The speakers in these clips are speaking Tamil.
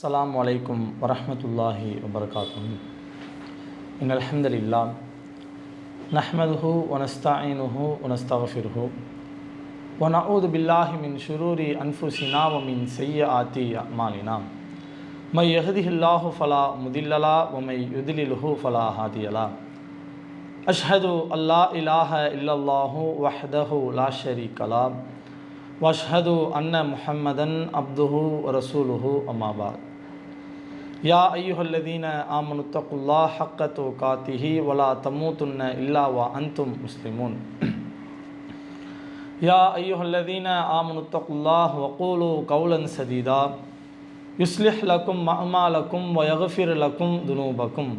அஸ்ஸலாமு அலைக்கும் வரஹ்மத்துல்லாஹி வபரகாத்துஹு. இன்னல் ஹம்தலில்லாஹ் நஹ்மதுஹு வ நஸ்தஈனுஹு வ நஸ்தக்ஃபிருஹு வ நஊது பில்லாஹி மின் ஷுரூரி அன்ஃபுஸினா வ மின் ஸய்யிஆத்தி அஅமாலினா. மை யஹ்திஹில்லாஹு ஃபலா முதில்ல லஹு வ மை யுத்லில்ஹு ஃபலா ஹாதிய லஹு. அஷ்ஹது அல்லா இலாஹ இல்லல்லாஹு வஹ்தஹு லா ஷரீக லஹு வஷ்ஹது அன்ன முஹம்மதன் அப்துஹு வ ரசூலுஹு அம்மா பஅத். யா அய்யுஹல்லதீன ஆமனுத்தகுல்லாஹ ஹக்க துகாத்திஹி வலா தமூதுன்ன இல்லா வ அன்தும் முஸ்லிமூன். யா அய்யுஹல்லதீன ஆமனுத்தகுல்லாஹ வ கூலு கௌலன் சதீதா யுஸ்லிஹ் லக்கும் அஅமாலக்கும் வ யக்ஃபிர் லக்கும் துனூபக்கும்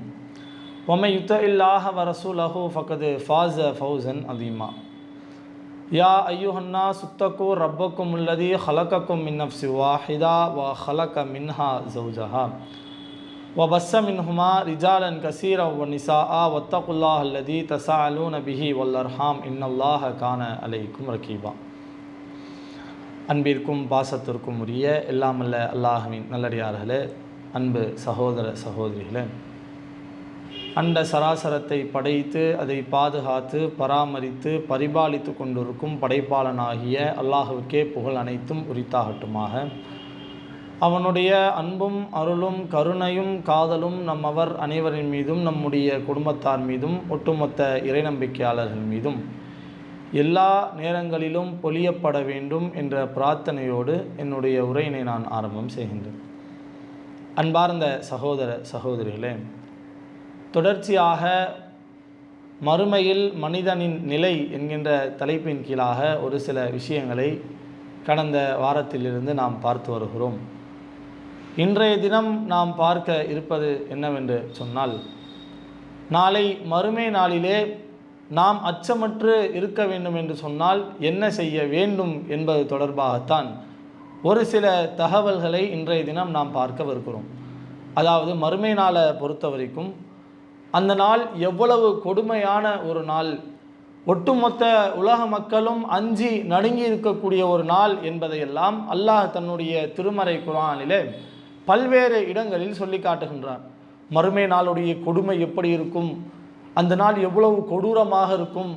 வ மை யுத்திஇல்லாஹ வ ரசூலஹு ஃபக்கத் ஃபாஸ ஃபௌஸன் அதீமா. யா அய்யுஹன்னாஸ் இத்தகு ரப்பக்குமுல்லதீ ஹலகக்கும் மின் நஃப்ஸின் வாஹிதா வ ஹலக மின்ஹா ஸௌஜஹா வ பஸ்ஸ மின்ஹுமா ரிஜாலன் கஸீரன் வ நிஸாஅ வத்தகுல்லாஹ அல்லதீ தஸாஅலூன பிஹி வல் அர்ஹாம் இன்னல்லாஹ கான அலைக்கும் ரகீபா. அன்பிற்கும் பாசத்திற்கும் உரிய எல்லாமல்ல அல்லாஹ்வின் நல்லடியார்களே, அன்பு சகோதர சகோதரிகளே, அண்ட சராசரத்தை படைத்து அதை பாதுகாத்து பராமரித்து பரிபாலித்து கொண்டிருக்கும் படைப்பாளனாகிய அல்லாஹுவுக்கே புகழ் அனைத்தும் உரித்தாகட்டுமாக. அவனுடைய அன்பும் அருளும் கருணையும் காதலும் நம்மவர் அனைவரின் மீதும் நம்முடைய குடும்பத்தார் மீதும் ஒட்டுமொத்த இறை நம்பிக்கையாளர்கள் மீதும் எல்லா நேரங்களிலும் பொழியப்பட வேண்டும் என்ற பிரார்த்தனையோடு என்னுடைய உரையினை நான் ஆரம்பம் செய்கின்றேன். அன்பார்ந்த சகோதர சகோதரிகளே, தொடர்ச்சியாக மறுமையில் மனிதனின் நிலை என்கின்ற தலைப்பின் கீழாக ஒரு சில விஷயங்களை கடந்த வாரத்திலிருந்து நாம் பார்த்து வருகிறோம். இன்றைய தினம் நாம் பார்க்க இருப்பது என்னவென்று சொன்னால், நாளை மறுமை நாளிலே நாம் அச்சமற்று இருக்க வேண்டும் என்று சொன்னால் என்ன செய்ய வேண்டும் என்பது தொடர்பாகத்தான் ஒரு சில தகவல்களை இன்றைய தினம் நாம் பார்க்கவிருக்கிறோம். அதாவது மறுமை நாளை பொறுத்த வரைக்கும் அந்த நாள் எவ்வளவு கொடுமையான ஒரு நாள், ஒட்டுமொத்த உலக மக்களும் அஞ்சி நடுங்கி இருக்கக்கூடிய ஒரு நாள் என்பதையெல்லாம் அல்லாஹ் தன்னுடைய திருமறை குர்ஆனிலே பல்வேறு இடங்களில் சொல்லி காட்டுகின்றான். மறுமை நாளுடைய கொடுமை எப்படி இருக்கும், அந்த நாள் எவ்வளவு கொடூரமாக இருக்கும்,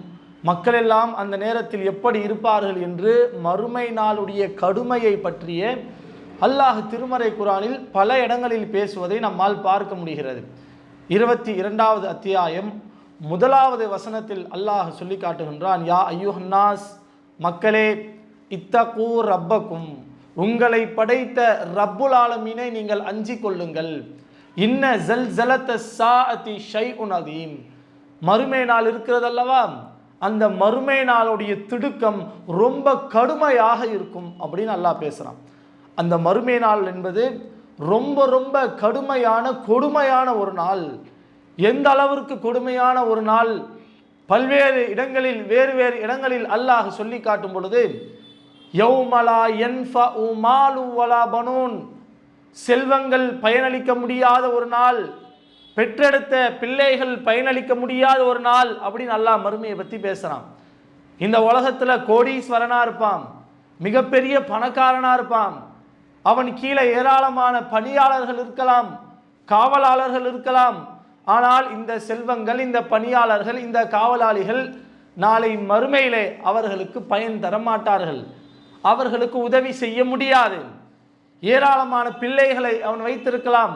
மக்களெல்லாம் அந்த நேரத்தில் எப்படி இருப்பார்கள் என்று மறுமை நாளுடைய கடுமையை பற்றிய அல்லாஹ் திருமறை குர்ஆனில் பல இடங்களில் பேசுவதை நம்மால் பார்க்க முடிகிறது. 22வது அத்தியாயம் 1வது வசனத்தில் அல்லாஹ் சொல்லி காட்டுகின்றான், யா அய்யுஹன்னாஸ், மக்களே, இத்தகு ரப்பக்கும், உங்களை படைத்த ரப்புல் ஆலமீனை நீங்கள் அஞ்சிக் கொள்ளுங்கள். இன்ன ஸல்ஸலத ஸாஅத்தி ஷைஉன் அதீம், மறுமை நாள் இருக்கிறதல்லவா, அந்த மறுமை நாளுடைய திடுக்கம் ரொம்ப கடுமையாக இருக்கும் அப்படின்னு அல்லாஹ் பேசுகிறான். அந்த மறுமை நாள் என்பது ரொம்ப ரொம்ப கடுமையான கொடுமையான ஒரு நாள். எந்த அளவிற்கு கொடுமையான ஒரு நாள், பல்வேறு இடங்களில் வேறு வேறு இடங்களில் அல்லாஹ் சொல்லி காட்டும் பொழுது, யௌமலா யன்ஃபஉ மாலு வலா பனூன், செல்வங்கள் பயனளிக்க முடியாத ஒரு நாள், பெற்றெடுத்த பிள்ளைகள் பயனளிக்க முடியாத ஒரு நாள் அப்படின்னு அல்லாஹ் மறுமையை பற்றி பேசுகிறான். இந்த உலகத்தில் கோடீஸ்வரனாக இருப்பான், மிகப்பெரிய பணக்காரனாக இருப்பான், அவன் கீழே ஏராளமான பணியாளர்கள் இருக்கலாம், காவலாளர்கள் இருக்கலாம். ஆனால் இந்த செல்வங்கள், இந்த பணியாளர்கள், இந்த காவலாளிகள் நாளை மறுமையிலே அவர்களுக்கு பயன் தரமாட்டார்கள், அவர்களுக்கு உதவி செய்ய முடியாது. ஏராளமான பிள்ளைகளை அவன் வைத்திருக்கலாம்,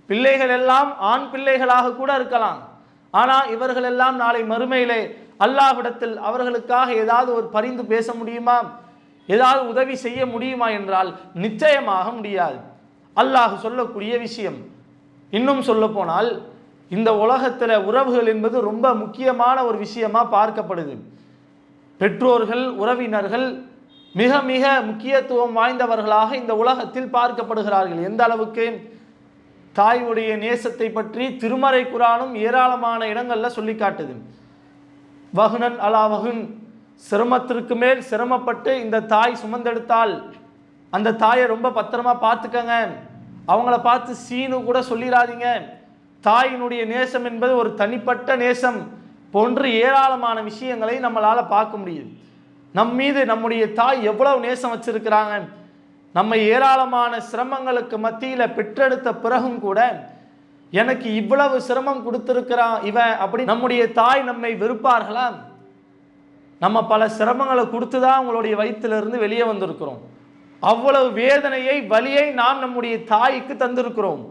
பிள்ளைகள் எல்லாம் ஆண் பிள்ளைகளாக கூட இருக்கலாம். ஆனால் இவர்கள் எல்லாம் நாளை மறுமையிலே அல்லாஹ்விடத்தில் அவர்களுக்காக ஏதாவது ஒரு பரிந்து பேச முடியுமா, ஏதாவது உதவி செய்ய முடியுமா என்றால் நிச்சயமாக முடியாது. அல்லாஹ் சொல்லக்கூடிய விஷயம். இன்னும் சொல்ல போனால், இந்த உலகத்தில் உறவுகள் என்பது ரொம்ப முக்கியமான ஒரு விஷயமா பார்க்கப்படுது. பெற்றோர்கள், உறவினர்கள் மிக மிக முக்கியத்துவம் வாய்ந்தவர்களாக இந்த உலகத்தில் பார்க்கப்படுகிறார்கள். எந்த அளவுக்கு, தாயுடைய நேசத்தை பற்றி திருமறை குர்ஆனும் ஏராளமான இடங்களில் சொல்லி காட்டுது. வஹ்னன் அலா வஹ்ன், சிரமத்திற்கு மேல் சிரமப்பட்டு இந்த தாய் சுமந்தெடுத்தால் அந்த தாயை ரொம்ப பத்திரமா பார்த்துக்கங்க, அவங்கள பார்த்து சீனு கூட சொல்லிடாதீங்க. தாயினுடைய நேசம் என்பது ஒரு தனிப்பட்ட நேசம் போன்று ஏராளமான விஷயங்களை நம்மளால் பார்க்க முடியுது. நம் மீது நம்முடைய தாய் எவ்வளவு நேசம் வச்சிருக்கிறாங்க, நம்ம ஏராளமான சிரமங்களுக்கு மத்தியில் பெற்றெடுத்த பிறகும் கூட எனக்கு இவ்வளவு சிரமம் கொடுத்திருக்கிறான் இவன் அப்படி நம்முடைய தாய் நம்மை வெறுப்பார்களா? நம்ம பல சிரமங்களை கொடுத்து தான் அவங்களுடைய வயிற்றிலிருந்து வெளியே வந்திருக்கிறோம். அவ்வளவு வேதனையை வலியை நாம் நம்முடைய தாய்க்கு தந்திருக்கிறோம்.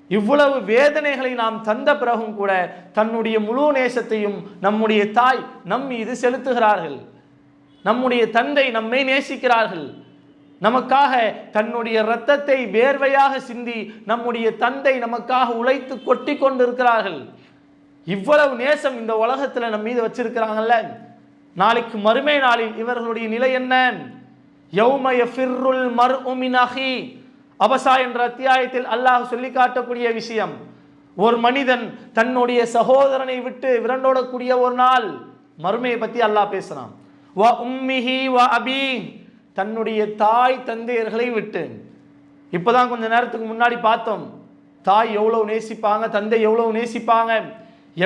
இவ்வளவு வேதனைகளை நாம் தந்த பிறகும் கூட தன்னுடைய முழு நேசத்தையும் நம்முடைய தாய் நம் மீது செலுத்துகிறார்கள். நம்முடைய தந்தை நம்மை நேசிக்கிறார்கள். நமக்காக தன்னுடைய இரத்தத்தை வேர்வையாக சிந்தி நம்முடைய தந்தை நமக்காக உழைத்து கொட்டி கொண்டிருக்கிறார்கள். இவ்வளவு நேசம் இந்த உலகத்தில் நம் மீது வச்சிருக்கிறாங்கல்ல, நாளைக்கு மறுமை நாளில் இவர்களுடைய நிலை என்ன? யௌம யஃபிர்ருல் மர்உ மின் அஹி, அபஸா என்ற அத்தியாயத்தில் அல்லாஹ் சொல்லி காட்டக்கூடிய விஷயம். ஒரு மனிதன் தன்னுடைய சகோதரனை விட்டு விரண்டோடக்கூடிய ஒரு நாள், மறுமையை பற்றி அல்லாஹ் பேசுறான். வ உம்மிஹி வ அபி, தன்னுடைய தாய் தந்தையர்களை விட்டு. இப்போதான் கொஞ்ச நேரத்துக்கு முன்னாடி பார்த்தோம், தாய் எவ்வளவு நேசிப்பாங்க, தந்தை எவ்வளவு நேசிப்பாங்க,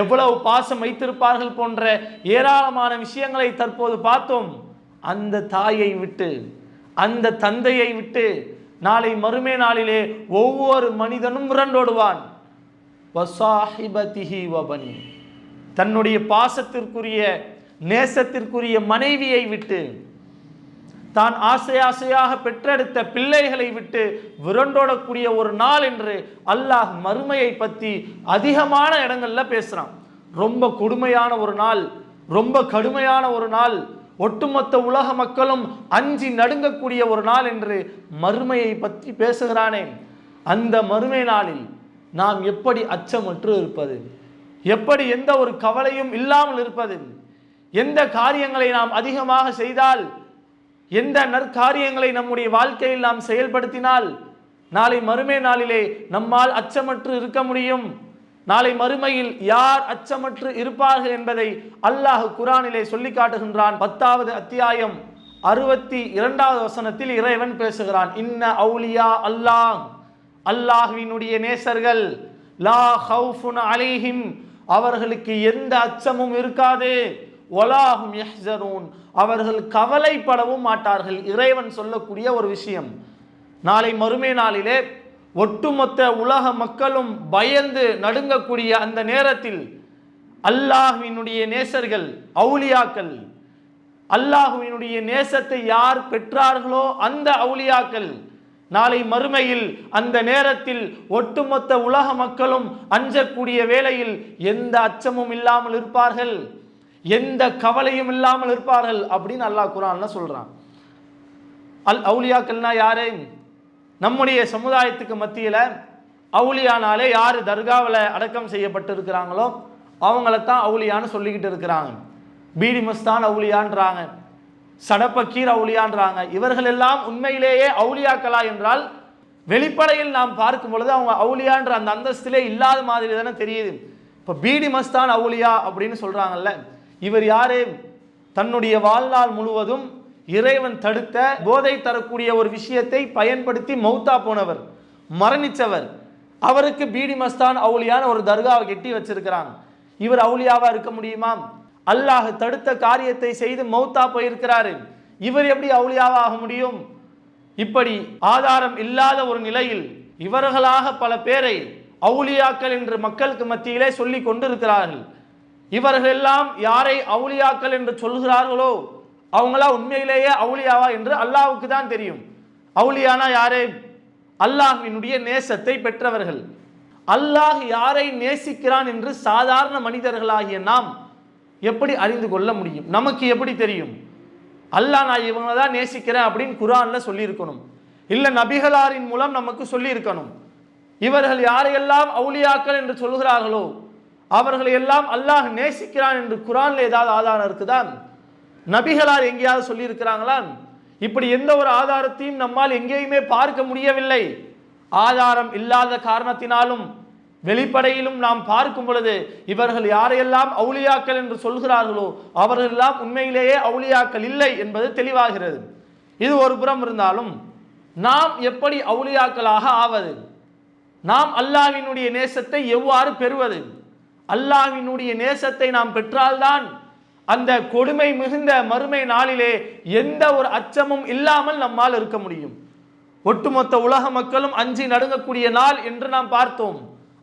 எவ்வளவு பாசம் வைத்திருப்பார்கள் போன்ற ஏராளமான விஷயங்களை தற்போது பார்த்தோம். அந்த தாயை விட்டு, அந்த தந்தையை விட்டு நாளை மறுமை நாளிலே ஒவ்வொரு மனிதனும் விரண்டோடுவான். வசாஹிபதிஹி வபனி, தன்னுடைய பாசத்திற்குரிய நேசத்திற்குரிய மனைவியை விட்டு, தான் ஆசை ஆசையாக பெற்றெடுத்த பிள்ளைகளை விட்டு விரண்டோடக்கூடிய ஒரு நாள் என்று அல்லாஹ் மறுமையை பற்றி அதிகமான இடங்கள்ல பேசுறான். ரொம்ப கொடுமையான ஒரு நாள், ரொம்ப கடுமையான ஒரு நாள், ஒட்டுமொத்த உலக மக்களும் அஞ்சி நடுங்கக்கூடிய ஒரு நாள் என்று மறுமையை பற்றி பேசுகிறானே. அந்த மறுமை நாளில் நாம் எப்படி அச்சமற்று இருப்பது, எப்படி எந்த ஒரு கவலையும் இல்லாமல் இருப்பது, எந்த காரியங்களை நாம் அதிகமாக செய்தால், எந்த நற்காரியங்களை நம்முடைய வாழ்க்கையில் நாம் செயல்படுத்தினால் நாளை மறுமை நாளிலே நம்மால் அச்சமற்று இருக்க முடியும். நாளை மறுமையில் யார் அச்சமற்று இருப்பார்கள் என்பதை அல்லாஹ் குர்ஆனிலே சொல்லி காட்டுகின்றான். 10வது அத்தியாயம் 62வது வசனத்தில் இறைவன் பேசுகிறான். இன்ன அவுலியா அல்லாஹ், அல்லாஹ்வினுடைய நேசர்கள், லா ஹவுஃபுன் அலைஹிம், அவர்களுக்கு எந்த அச்சமும் இருக்காது, வலாஹும் யஹ்ஸனூன், அவர்கள் கவலைப்படவும் மாட்டார்கள். இறைவன் சொல்லக்கூடிய ஒரு விஷயம். நாளை மறுமை நாளிலே ஒட்டுமொத்த உலக மக்களும் பயந்து நடுங்கக்கூடிய அந்த நேரத்தில் அல்லாஹ்வினுடைய நேசர்கள், அவுலியாக்கள், அல்லாஹ்வினுடைய நேசத்தை யார் பெற்றார்களோ அந்த அவுலியாக்கள் நாளை மறுமையில் அந்த நேரத்தில் ஒட்டுமொத்த உலக மக்களும் அஞ்சக்கூடிய வேளையில் எந்த அச்சமும் இல்லாமல் இருப்பார்கள், எந்த கவலையும் இல்லாமல் இருப்பார்கள் அப்படின்னு அல்லாஹ் குர்ஆன்ல சொல்றான். அவுலியாக்கள்னா யாரு? நம்முடைய சமுதாயத்துக்கு மத்தியில் அவுலியானாலே யார் தர்காவில் அடக்கம் செய்யப்பட்டு இருக்கிறாங்களோ அவங்களத்தான் அவுலியான்னு சொல்லிக்கிட்டு இருக்கிறாங்க. பீடி மஸ்தான் அவுலியான்றாங்க, சடப்பக்கீர் அவுலியான்றாங்க. இவர்கள் எல்லாம் உண்மையிலேயே அவுலியாக்களா என்றால் வெளிப்படையில் நாம் பார்க்கும் பொழுது அவங்க அவுலியான்ற அந்த அந்தஸ்திலே இல்லாத மாதிரி தானே தெரியுது. இப்போ பீடி மஸ்தான் அவுலியா அப்படின்னு சொல்றாங்கல்ல, இவர் யாரு? தன்னுடைய வாழ்நாள் முழுவதும் இறைவன் தடுத்த போதை தரக்கூடிய ஒரு விஷயத்தை பயன்படுத்தி மௌத்தா போனவர், மரணித்தவர். அவருக்கு பீடி மஸ்தான் அவுலியான ஒரு தர்காவை கட்டி வச்சிருக்கிறாங்க. இவர் அவுலியாவா இருக்க முடியுமா? அல்லாஹ் தடுத்த காரியத்தை செய்து மௌத்தா போயிருக்கிறாரு, இவர் எப்படி அவுலியாவா ஆக முடியும்? இப்படி ஆதாரம் இல்லாத ஒரு நிலையில் இவர்களாக பல பேரை அவுலியாக்கள் என்று மக்களுக்கு மத்தியிலே சொல்லி கொண்டிருக்கிறார்கள். இவர்கள் எல்லாம் யாரை அவுலியாக்கள் என்று சொல்கிறார்களோ அவங்களா உண்மையிலேயே அவுலியாவா என்று அல்லாஹ்வுக்கு தான் தெரியும். அவுலியானா யாரே? அல்லாஹ்வினுடைய நேசத்தை பெற்றவர்கள். அல்லாஹ் யாரை நேசிக்கிறான் என்று சாதாரண மனிதர்களாகிய நாம் எப்படி அறிந்து கொள்ள முடியும்? நமக்கு எப்படி தெரியும்? அல்லாஹ் நான் இவங்க தான் நேசிக்கிறேன் அப்படின்னு குர்ஆன்ல சொல்லியிருக்கணும், இல்லை நபிகளாரின் மூலம் நமக்கு சொல்லியிருக்கணும். இவர்கள் யாரையெல்லாம் அவுலியாக்கள் என்று சொல்கிறார்களோ அவர்களை எல்லாம் அல்லாஹ் நேசிக்கிறான் என்று குர்ஆன்ல ஏதாவது ஆதாரம் இருக்குதான்? நபிகளார் எங்கேயாவது சொல்லி இருக்கிறாங்களா? இப்படி எந்த ஒரு ஆதாரத்தையும் நம்மால் எங்கேயுமே பார்க்க முடியவில்லை. ஆதாரம் இல்லாத காரணத்தினாலும் வெளிப்படையிலும் நாம் பார்க்கும் பொழுது இவர்கள் யாரையெல்லாம் அவுலியாக்கள் என்று சொல்கிறார்களோ அவர்கள் எல்லாம் உண்மையிலேயே அவுலியாக்கள் இல்லை என்பது தெளிவாகிறது. இது ஒரு புறம் இருந்தாலும் நாம் எப்படி அவுலியாக்களாக ஆவது? நாம் அல்லாஹ்வினுடைய நேசத்தை எவ்வாறு பெறுவது? அல்லாஹ்வினுடைய நேசத்தை நாம் பெற்றால்தான் அந்த கொடுமை மிகுந்த மறுமை நாளிலே எந்த ஒரு அச்சமும் இல்லாமல் நம்மால் இருக்க முடியும். ஒட்டுமொத்த உலக மக்களும் அஞ்சி நடுங்கக்கூடிய நாள் என்று நாம் பார்த்தோம்.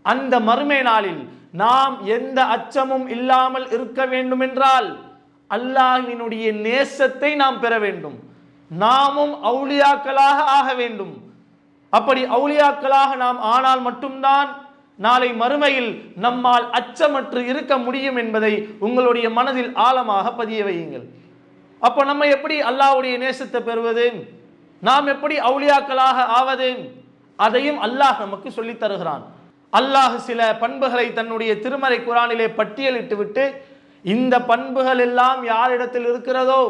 அந்த மறுமை நாளில் நாம் எந்த அச்சமும் இல்லாமல் இருக்க வேண்டும் என்றால் அல்லாஹ்வினுடைய நேசத்தை நாம் பெற வேண்டும். நாமும் அவுலியாக்களாக ஆக வேண்டும். அப்படி அவுலியாக்களாக நாம் ஆனால் மட்டும்தான் நாளை மறுமையில் நம்மால் அச்சமற்று இருக்க முடியும் என்பதை உங்களுடைய மனதில் ஆழமாக பதிய வையுங்கள். அப்போ நம்ம எப்படி அல்லாஹ்வுடைய நேசத்தை பெறுவது, நாம் எப்படி அவுலியாக்களாக ஆவது, அதையும் அல்லாஹ் நமக்கு சொல்லித் தருகிறான். அல்லாஹ் சில பண்புகளை தன்னுடைய திருமறை குர்ஆனிலே பட்டியலிட்டு விட்டு இந்த பண்புகள் எல்லாம் யாரிடத்தில் இருக்கிறதோ,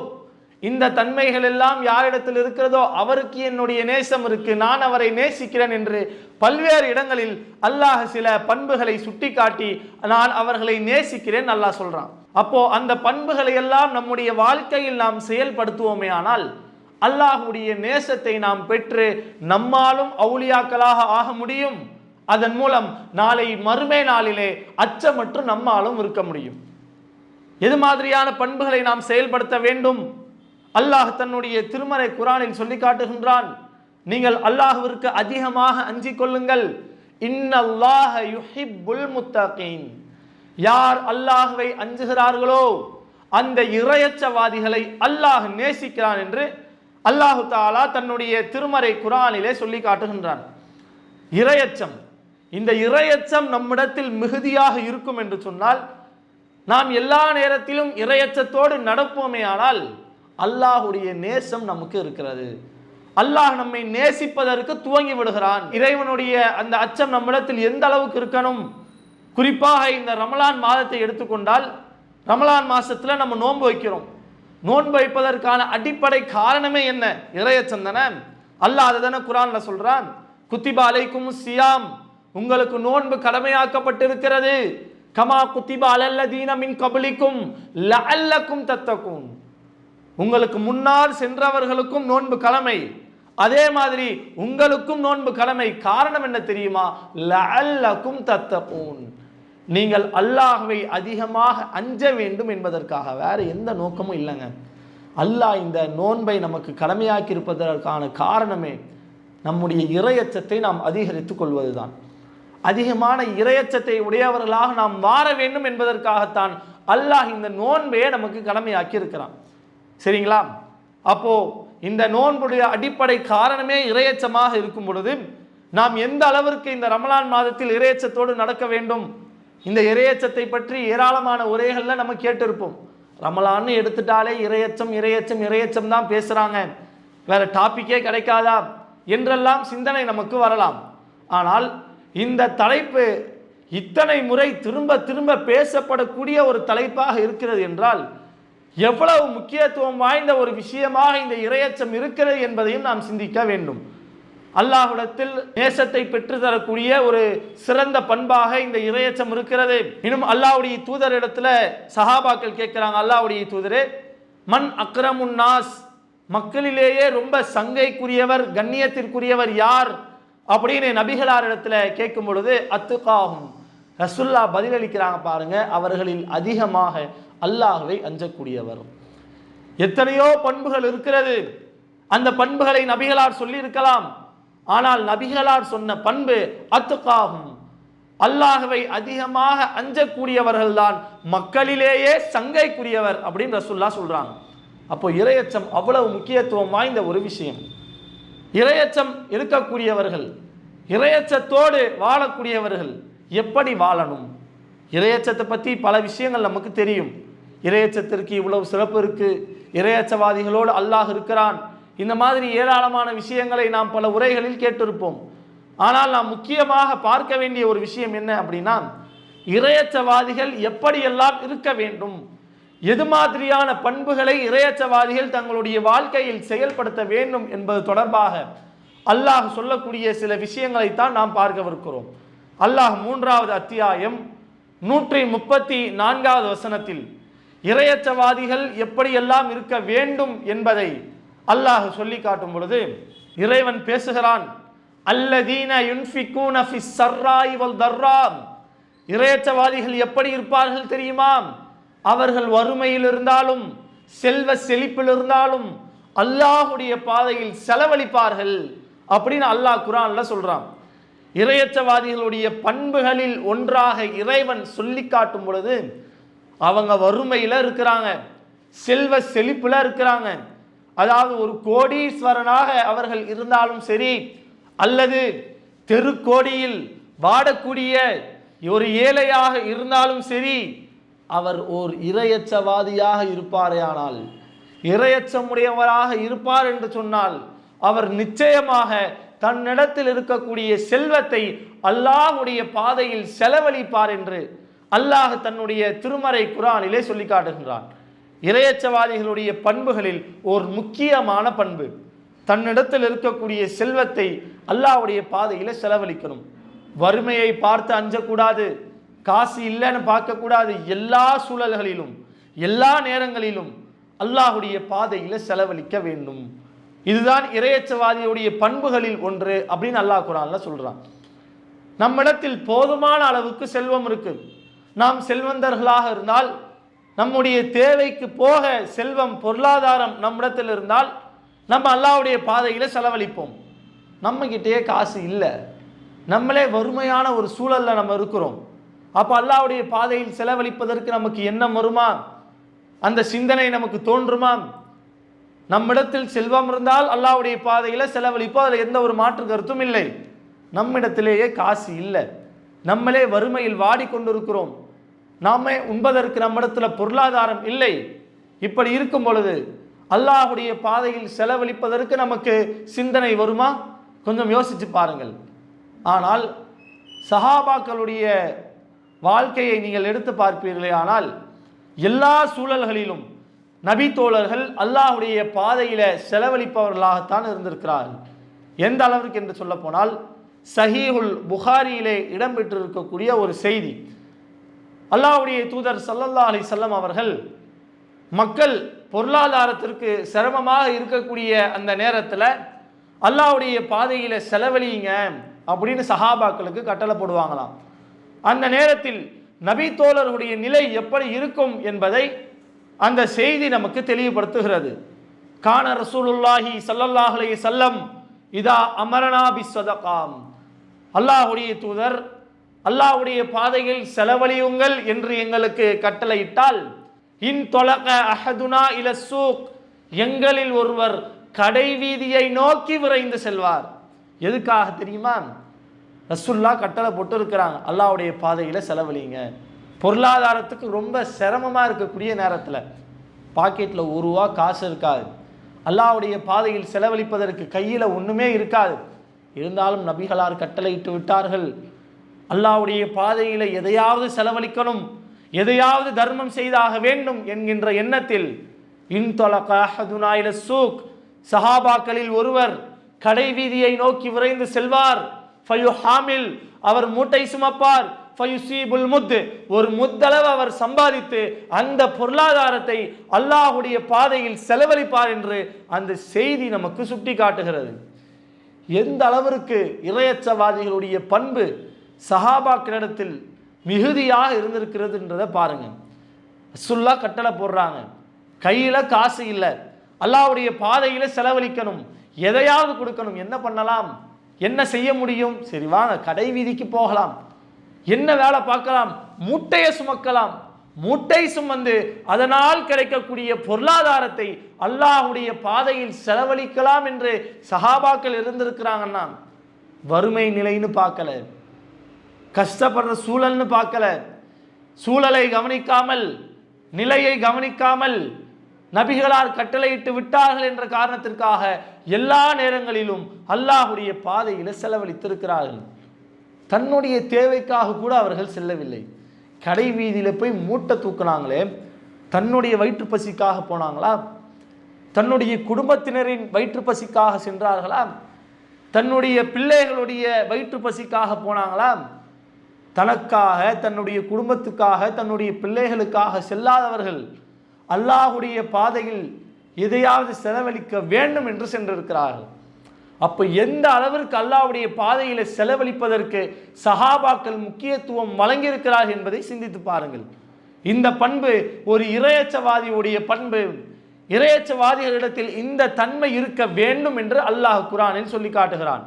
இந்த தன்மைகள் எல்லாம் யாரிடத்தில் இருக்கிறதோ அவருக்கு என்னுடைய நேசம் இருக்கு, நான் அவரை நேசிக்கிறேன் என்று பல்வேறு இடங்களில் அல்லாஹ் சில பண்புகளை சுட்டிக்காட்டி நான் அவர்களை நேசிக்கிறேன் அல்லாஹ் சொல்றான். அப்போ அந்த பண்புகளை எல்லாம் நம்முடைய வாழ்க்கையில் நாம் செயல்படுத்துவோமே ஆனால் அல்லாஹ்வுடைய நேசத்தை நாம் பெற்று நம்மாலும் அவுலியாக்களாக ஆக முடியும். அதன் மூலம் நாளை மறுமை நாளிலே அச்சமற்று நம்மாலும் இருக்க முடியும். எது மாதிரியான பண்புகளை நாம் செயல்படுத்த வேண்டும்? அல்லாஹ் தன்னுடைய திருமறை குர்ஆனில் சொல்லி காட்டுகின்றான், நீங்கள் அல்லாஹ்விற்கு அதிகமாக அஞ்சிக் கொள்ளுங்கள். இன்னல்லாஹ யுஹிப்புல் முத்தகீன். யார் அல்லாஹ்வை அஞ்சுகிறார்களோ அந்த இறையச்சவாதிகளை அல்லாஹ் நேசிக்கிறான் என்று அல்லாஹு தஆலா தன்னுடைய திருமறை குர்ஆனிலே சொல்லி காட்டுகின்றான். இறையச்சம், இந்த இறையச்சம் நம்மிடத்தில் மிகுதியாக இருக்கும் என்று சொன்னால் நாம் எல்லா நேரத்திலும் இறையச்சத்தோடு நடப்போமே ஆனால் அல்லாஹ்வுடைய நேசம் நமக்கு இருக்கிறது. அல்லாஹ் நம்மை நேசிப்பதற்கு துவங்கி விடுகிறான். இறைவனுடைய அந்த அச்சம் நம்மிடத்தில் எந்த அளவுக்கு இருக்கணும்? குறிப்பாக இந்த ரமலான் மாதத்தை எடுத்துக்கொண்டால் ரமலான் மாசத்துல நம்ம நோன்பு வைக்கிறோம். நோன்பு வைப்பதற்கான அடிப்படை காரணமே என்ன? இறையச்சம் தானே. அல்லாஹ் அதை தானே குர்ஆன்ல சொல்றான், குத்திபா அலைக்கும் சியாம், உங்களுக்கு நோன்பு கடமையாக்கப்பட்டிருக்கிறது, கமா குத்திபா அலல்லதீன மின் கப்லிக்கும் லஅல்லக்கும் தத்தகூன். உங்களுக்கு முன்னால் சென்றவர்களுக்கும் நோன்பு கடமை, அதே மாதிரி உங்களுக்கும் நோன்பு கடமை. காரணம் என்ன தெரியுமா? லஅல்லக்கும் தத்தகூன், நீங்கள் அல்லாஹ்வை அதிகமாக அஞ்ச வேண்டும் என்பதற்காக, வேற எந்த நோக்கமும் இல்லைங்க. அல்லாஹ் இந்த நோன்பை நமக்கு கடமையாக்கி இருப்பதற்கான காரணமே நம்முடைய இறையச்சத்தை நாம் அதிகரித்துக் கொள்வதுதான். அதிகமான இறையச்சத்தை உடையவர்களாக நாம் மாற வேண்டும் என்பதற்காகத்தான் அல்லாஹ் இந்த நோன்பையே நமக்கு கடமையாக்கி இருக்கிறான். சரிங்களா? அப்போ இந்த நோன்புடைய அடிப்படை காரணமே இறையச்சமாக இருக்கும் பொழுது நாம் எந்த அளவிற்கு இந்த ரமலான் மாதத்தில் இறையச்சத்தோடு நடக்க வேண்டும்? இந்த இறையச்சத்தை பற்றி ஏராளமான உரைகள்ல நம்ம கேட்டிருப்போம். ரமலான்னு எடுத்துட்டாலே இறையச்சம் இறையச்சம் இறையச்சம் தான் பேசுறாங்க, வேற டாபிக்கே கிடைக்காதா என்றெல்லாம் சிந்தனை நமக்கு வரலாம். ஆனால் இந்த தலைப்பு இத்தனை முறை திரும்ப திரும்ப பேசப்படக்கூடிய ஒரு தலைப்பாக இருக்கிறது என்றால் எவ்வளவு முக்கியத்துவம் வாய்ந்த ஒரு விஷயமாக இந்த இறையச்சம் இருக்கிறது என்பதையும் நாம் சிந்திக்க வேண்டும். அல்லாஹ்விடத்தில் நேசத்தை பெற்று தரக்கூடிய ஒரு சிறந்த பண்பாக இந்த இறையச்சம் இருக்கிறது. இன்னும் அல்லாஹ்வுடைய தூதரிடத்துல சஹாபாக்கள் கேட்கிறாங்க, அல்லாஹ்வுடைய தூதரே, மன் அக்ரமுன் நாஸ், மக்களிலேயே ரொம்ப சங்கைக்குரியவர் கண்ணியத்திற்குரியவர் யார் அப்படின்னு நபிகளாரிடத்துல கேட்கும் பொழுது அத்துகாகும், ரசூல்லா பதிலளிக்கிறாங்க பாருங்க, அவர்களில் அதிகமாக அல்லாஹ்வை அஞ்சக்கூடியவர். எத்தனையோ பண்புகள் இருக்கிறது, அந்த பண்புகளை நபிகளார் சொல்லி இருக்கலாம். ஆனால் நபிகளார் சொன்ன பண்பு அத்துகாகும், அல்லாஹ்வை அதிகமாக அஞ்சக்கூடியவர்கள் தான் மக்களிலேயே சங்கைக்குரியவர் அப்படின்னு ரசூல்லா சொல்றாங்க. அப்போ இறையச்சம் அவ்வளவு முக்கியத்துவம் வாய்ந்த ஒரு விஷயம். இறையச்சம் இருக்கக்கூடியவர்கள், இறையச்சத்தோடு வாழக்கூடியவர்கள் எப்படி வாழணும்? இறையச்சத்தை பற்றி பல விஷயங்கள் நமக்கு தெரியும். இறையச்சத்திற்கு இவ்வளவு சிறப்பு இருக்கு, இறையச்சவாதிகளோடு அல்லாஹ் இருக்கிறான், இந்த மாதிரி ஏராளமான விஷயங்களை நாம் பல உரைகளில் கேட்டிருப்போம். ஆனால் நாம் முக்கியமாக பார்க்க வேண்டிய ஒரு விஷயம் என்ன அப்படின்னா, இறையச்சவாதிகள் எப்படியெல்லாம் இருக்க வேண்டும், எது மாதிரியான பண்புகளை இறையச்சவாதிகள் தங்களுடைய வாழ்க்கையில் செயல்படுத்த வேண்டும் என்பது தொடர்பாக அல்லாஹ் சொல்லக்கூடிய சில விஷயங்களைத்தான் நாம் பார்க்கவிருக்கிறோம். அல்லாஹ் 3வது அத்தியாயம் 134வது வசனத்தில் இறையச்சவாதிகள் எப்படியெல்லாம் இருக்க வேண்டும் என்பதை அல்லாஹ் சொல்லி காட்டும் பொழுது இறைவன் பேசுகிறான், அல்லதீன யுன்ஃபிகூன ஃபிஸ் ஸர்ராஇ வல் தர்ரா, இறையச்சவாதிகள் எப்படி இருப்பார்கள் தெரியுமா? அவர்கள் வறுமையில் இருந்தாலும் செல்வ செழிப்பில் இருந்தாலும் அல்லாஹ்வுடைய பாதையில் செலவழிப்பார்கள். அப்படின்னு அல்லாஹ் குர்ஆன்ல சொல்றான். இறையற்றவாதிகளுடைய பண்புகளில் ஒன்றாக இறைவன் சொல்லி காட்டும் பொழுது அவங்க வறுமையில் இருக்கிறாங்க, செல்வ செழிப்புல இருக்கிறாங்க. அதாவது ஒரு கோடீஸ்வரனாக அவர்கள் இருந்தாலும் சரி, அல்லது தெருக்கோடியில் வாடக்கூடிய ஒரு ஏழையாக இருந்தாலும் சரி, அவர் ஓர் இறையற்றவாதியாக இருப்பாரேயானால், இறையற்றமுடையவராக இருப்பார் என்று சொன்னால், அவர் நிச்சயமாக தன்னிடத்தில் இருக்கக்கூடிய செல்வத்தை அல்லாஹ்வுடைய பாதையில் செலவழிப்பார் என்று அல்லாஹ் தன்னுடைய திருமறை குர்ஆனிலே சொல்லி காட்டுகின்றான். இறையற்றவாதிகளுடைய பண்புகளில் ஒரு முக்கியமான பண்பு, தன்னிடத்தில் இருக்கக்கூடிய செல்வத்தை அல்லாஹ்வுடைய பாதையில் செலவழிக்கணும். வறுமையை பார்த்து அஞ்சக்கூடாது, காசு இல்லைன்னு பார்க்கக்கூடாது. எல்லா சூழல்களிலும் எல்லா நேரங்களிலும் அல்லாஹ்வுடைய பாதையில் செலவழிக்க வேண்டும். இதுதான் இறையற்றவாதியுடைய பண்புகளில் ஒன்று அப்படின்னு அல்லாஹ் குர்ஆன்ல சொல்றான். நம்மிடத்தில் போதுமான அளவுக்கு செல்வம் இருக்கு, நாம் செல்வந்தர்களாக இருந்தால், நம்முடைய தேவைக்கு போக செல்வம் பொருளாதாரம் நம்மிடத்தில் இருந்தால் நம்ம அல்லாஹ்வுடைய பாதையில செலவழிப்போம். நம்ம கிட்டே காசு இல்லை, நம்மளே வறுமையான ஒரு சூழல்ல நம்ம இருக்கிறோம். அப்ப அல்லாஹ்வுடைய பாதையில் செலவழிப்பதற்கு நமக்கு எண்ணம் வருமா? அந்த சிந்தனை நமக்கு தோன்றுமா? நம்மிடத்தில் செல்வம் இருந்தால் அல்லாஹ்வுடைய பாதையில செலவழிப்போம், அதில் எந்த ஒரு மாற்று கருத்தும் இல்லை. நம்மிடத்திலேயே காசு இல்லை, நம்மளே வறுமையில் வாடிக்கொண்டிருக்கிறோம், நாமே உண்பதற்கு நம்மிடத்துல பொருளாதாரம் இல்லை. இப்படி இருக்கும் பொழுது அல்லாஹ்வுடைய பாதையில் செலவழிப்பதற்கு நமக்கு சிந்தனை வருமா? கொஞ்சம் யோசிச்சு பாருங்கள். ஆனால் சஹாபாக்களுடைய வாழ்க்கையை நீங்கள் எடுத்து பார்ப்பீர்களே ஆனால் எல்லா சூழல்களிலும் நபி தோழர்கள் அல்லாஹ்வுடைய பாதையில செலவழிப்பவர்களாகத்தான் இருந்திருக்கிறார்கள். எந்த அளவிற்கு என்று சொல்ல போனால் சஹீஹுல் புகாரியிலே இடம்பெற்றிருக்கக்கூடிய ஒரு செய்தி, அல்லாஹ்வுடைய தூதர் ஸல்லல்லாஹு அலைஹி வஸல்லம் அவர்கள் மக்கள் பொருளாதாரத்திற்கு சிரமமாக இருக்கக்கூடிய அந்த நேரத்தில் அல்லாஹ்வுடைய பாதையில செலவழிங்க அப்படின்னு சஹாபாக்களுக்கு கட்டளை போடுவாங்களாம். அந்த நேரத்தில் நபி தோழர்களுடைய நிலை எப்படி இருக்கும் என்பதை அந்த செய்தி நமக்கு தெளிவுபடுத்துகிறது. கான ரசூலுல்லாஹி ஸல்லல்லாஹு அலைஹி வஸல்லம் இதா அமரனா பிஸ்ஸதகாம், அல்லாஹ்வுடைய தூதர் அல்லாஹ்வுடைய பாதையில் செலவழியுங்கள் என்று எங்களுக்கு கட்டளையிட்டால், இன் தொலக அஹதுனா இல சூக், எங்களில் ஒருவர் கடை வீதியை நோக்கி விரைந்து செல்வார். எதுக்காக தெரியுமா? ரசூலுல்லாஹ் கட்டளை போட்டு இருக்கிறாங்க, அல்லாஹ்வுடைய பாதையில செலவழிங்க. பொருளாதாரத்துக்கு ரொம்ப சிரமமாக இருக்கக்கூடிய நேரத்தில் பாக்கெட்டில் ஒரு ரூபா காசு இருக்காது, அல்லாஹ்வுடைய பாதையில் செலவழிப்பதற்கு கையில் ஒன்றுமே இருக்காது. இருந்தாலும் நபிகளார் கட்டளையிட்டு விட்டார்கள், அல்லாஹ்வுடைய பாதையில் எதையாவது செலவழிக்கணும், எதையாவது தர்மம் செய்தாக வேண்டும் என்கின்ற எண்ணத்தில் சூக், சஹாபாக்களில் ஒருவர் கடை வீதியை நோக்கி விரைந்து செல்வார். ஃபயுஹாமில், அவர் மூட்டை சுமப்பார். ஃபயுசீபுல் முத், ஒரு முத்தளவு அவர் சம்பாதித்து அந்த பொருளாதாரத்தை அல்லாஹ்வுடைய பாதையில் செலவழிப்பார் என்று அந்த செய்தி நமக்கு சுட்டி காட்டுகிறது. எந்த அளவிற்கு இறையற்றவாதிகளுடைய பண்பு சஹாபாக்களிடத்தில் மிகுதியாக இருந்திருக்கிறது என்றதை பாருங்க. ரசூலுல்லாஹ் கட்டளை போடுறாங்க, கையில காசு இல்லை, அல்லாஹ்வுடைய பாதையில செலவழிக்கணும், எதையாவது கொடுக்கணும். என்ன பண்ணலாம், என்ன செய்ய முடியும்? சரி வாங்க கடை வீதிக்கு போகலாம், என்ன வேலை பார்க்கலாம், மூட்டையை சுமக்கலாம். மூட்டை சுமந்து அதனால் கிடைக்கக்கூடிய பொருளாதாரத்தை அல்லாஹ்வுடைய பாதையில் செலவழிக்கலாம் என்று சஹாபாக்கள் இருந்திருக்கிறாங்கன்னா, வறுமை நிலைன்னு பார்க்கல, கஷ்டப்படுற சூழல்னு பார்க்கல, சூழலை கவனிக்காமல் நிலையை கவனிக்காமல் நபிகளார் கட்டளையிட்டு விட்டார்கள் என்ற காரணத்திற்காக எல்லா நேரங்களிலும் அல்லாஹ்வுடைய பாதையில செலவழித்திருக்கிறார்கள். தன்னுடைய தேவைக்காக கூட அவர்கள் செல்லவில்லை. கடை வீதியில போய் மூட்டை தூக்குனாங்களே, தன்னுடைய வயிற்று பசிக்காக போனாங்களா? தன்னுடைய குடும்பத்தினரின் வயிற்று பசிக்காக சென்றார்களா? தன்னுடைய பிள்ளைகளுடைய வயிற்று பசிக்காக போனாங்களா? தனக்காக, தன்னுடைய குடும்பத்துக்காக, தன்னுடைய பிள்ளைகளுக்காக செல்லாதவர்கள் அல்லாஹ்வுடைய பாதையில் எதையாவது செலவழிக்க வேண்டும் என்று சென்றிருக்கிறார்கள். அப்ப எந்த அளவிற்கு அல்லாஹ்வுடைய பாதையில செலவழிப்பதற்கு சஹாபாக்கள் முக்கியத்துவம் வழங்கியிருக்கிறார்கள் என்பதை சிந்தித்து பாருங்கள். இந்த பண்பு ஒரு இறையற்றவாதியுடைய பண்பு. இறையச்சவாதிகளிடத்தில் இந்த தன்மை இருக்க வேண்டும் என்று அல்லாஹ் குர்ஆனில் சொல்லி காட்டுகிறான்.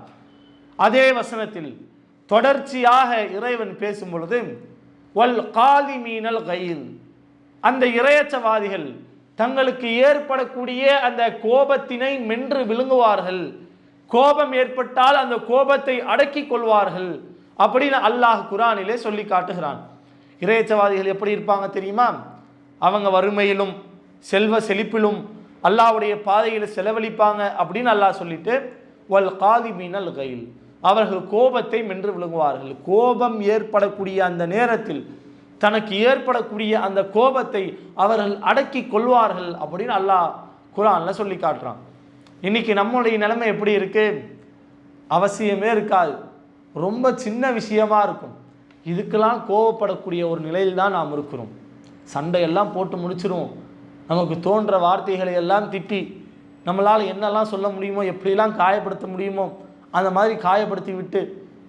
அதே வசனத்தில் தொடர்ச்சியாக இறைவன் பேசும் பொழுது வல் காலிமீனல் கைல், அந்த இறையச்சவாதிகள் தங்களுக்கு ஏற்படக்கூடிய அந்த கோபத்தினை மென்று விழுங்குவார்கள், கோபம் ஏற்பட்டால் அந்த கோபத்தை அடக்கி கொள்வார்கள் அப்படின்னு அல்லாஹ் குர்ஆனிலே சொல்லி காட்டுகிறான். இறையச்சவாதிகள் எப்படி இருப்பாங்க தெரியுமா? அவங்க வறுமையிலும் செல்வ செழிப்பிலும் அல்லாஹ்வுடைய பாதையில் செலவழிப்பாங்க அப்படின்னு அல்லாஹ் சொல்லிட்டு வல் காலிமீனல் கைல், அவர்கள் கோபத்தை மென்று விழுங்குவார்கள். கோபம் ஏற்படக்கூடிய அந்த நேரத்தில் தனக்கு ஏற்படக்கூடிய அந்த கோபத்தை அவர்கள் அடக்கி கொள்வார்கள் அப்படின்னு அல்லாஹ் குர்ஆன்ல சொல்லி காட்டுறான். இன்னைக்கு நம்முடைய நிலைமை எப்படி இருக்கு? அவசியமே இருக்காது, ரொம்ப சின்ன விஷயமா இருக்கும், இதுக்கெல்லாம் கோபப்படக்கூடிய ஒரு நிலையில் தான் நாம் இருக்கிறோம். சண்டையெல்லாம் போட்டு முடிச்சிருவோம், நமக்கு தோன்ற வார்த்தைகளை எல்லாம் திட்டி நம்மளால் என்னெல்லாம் சொல்ல முடியுமோ, எப்படிலாம் காயப்படுத்த முடியுமோ அந்த மாதிரி காயப்படுத்தி விட்டு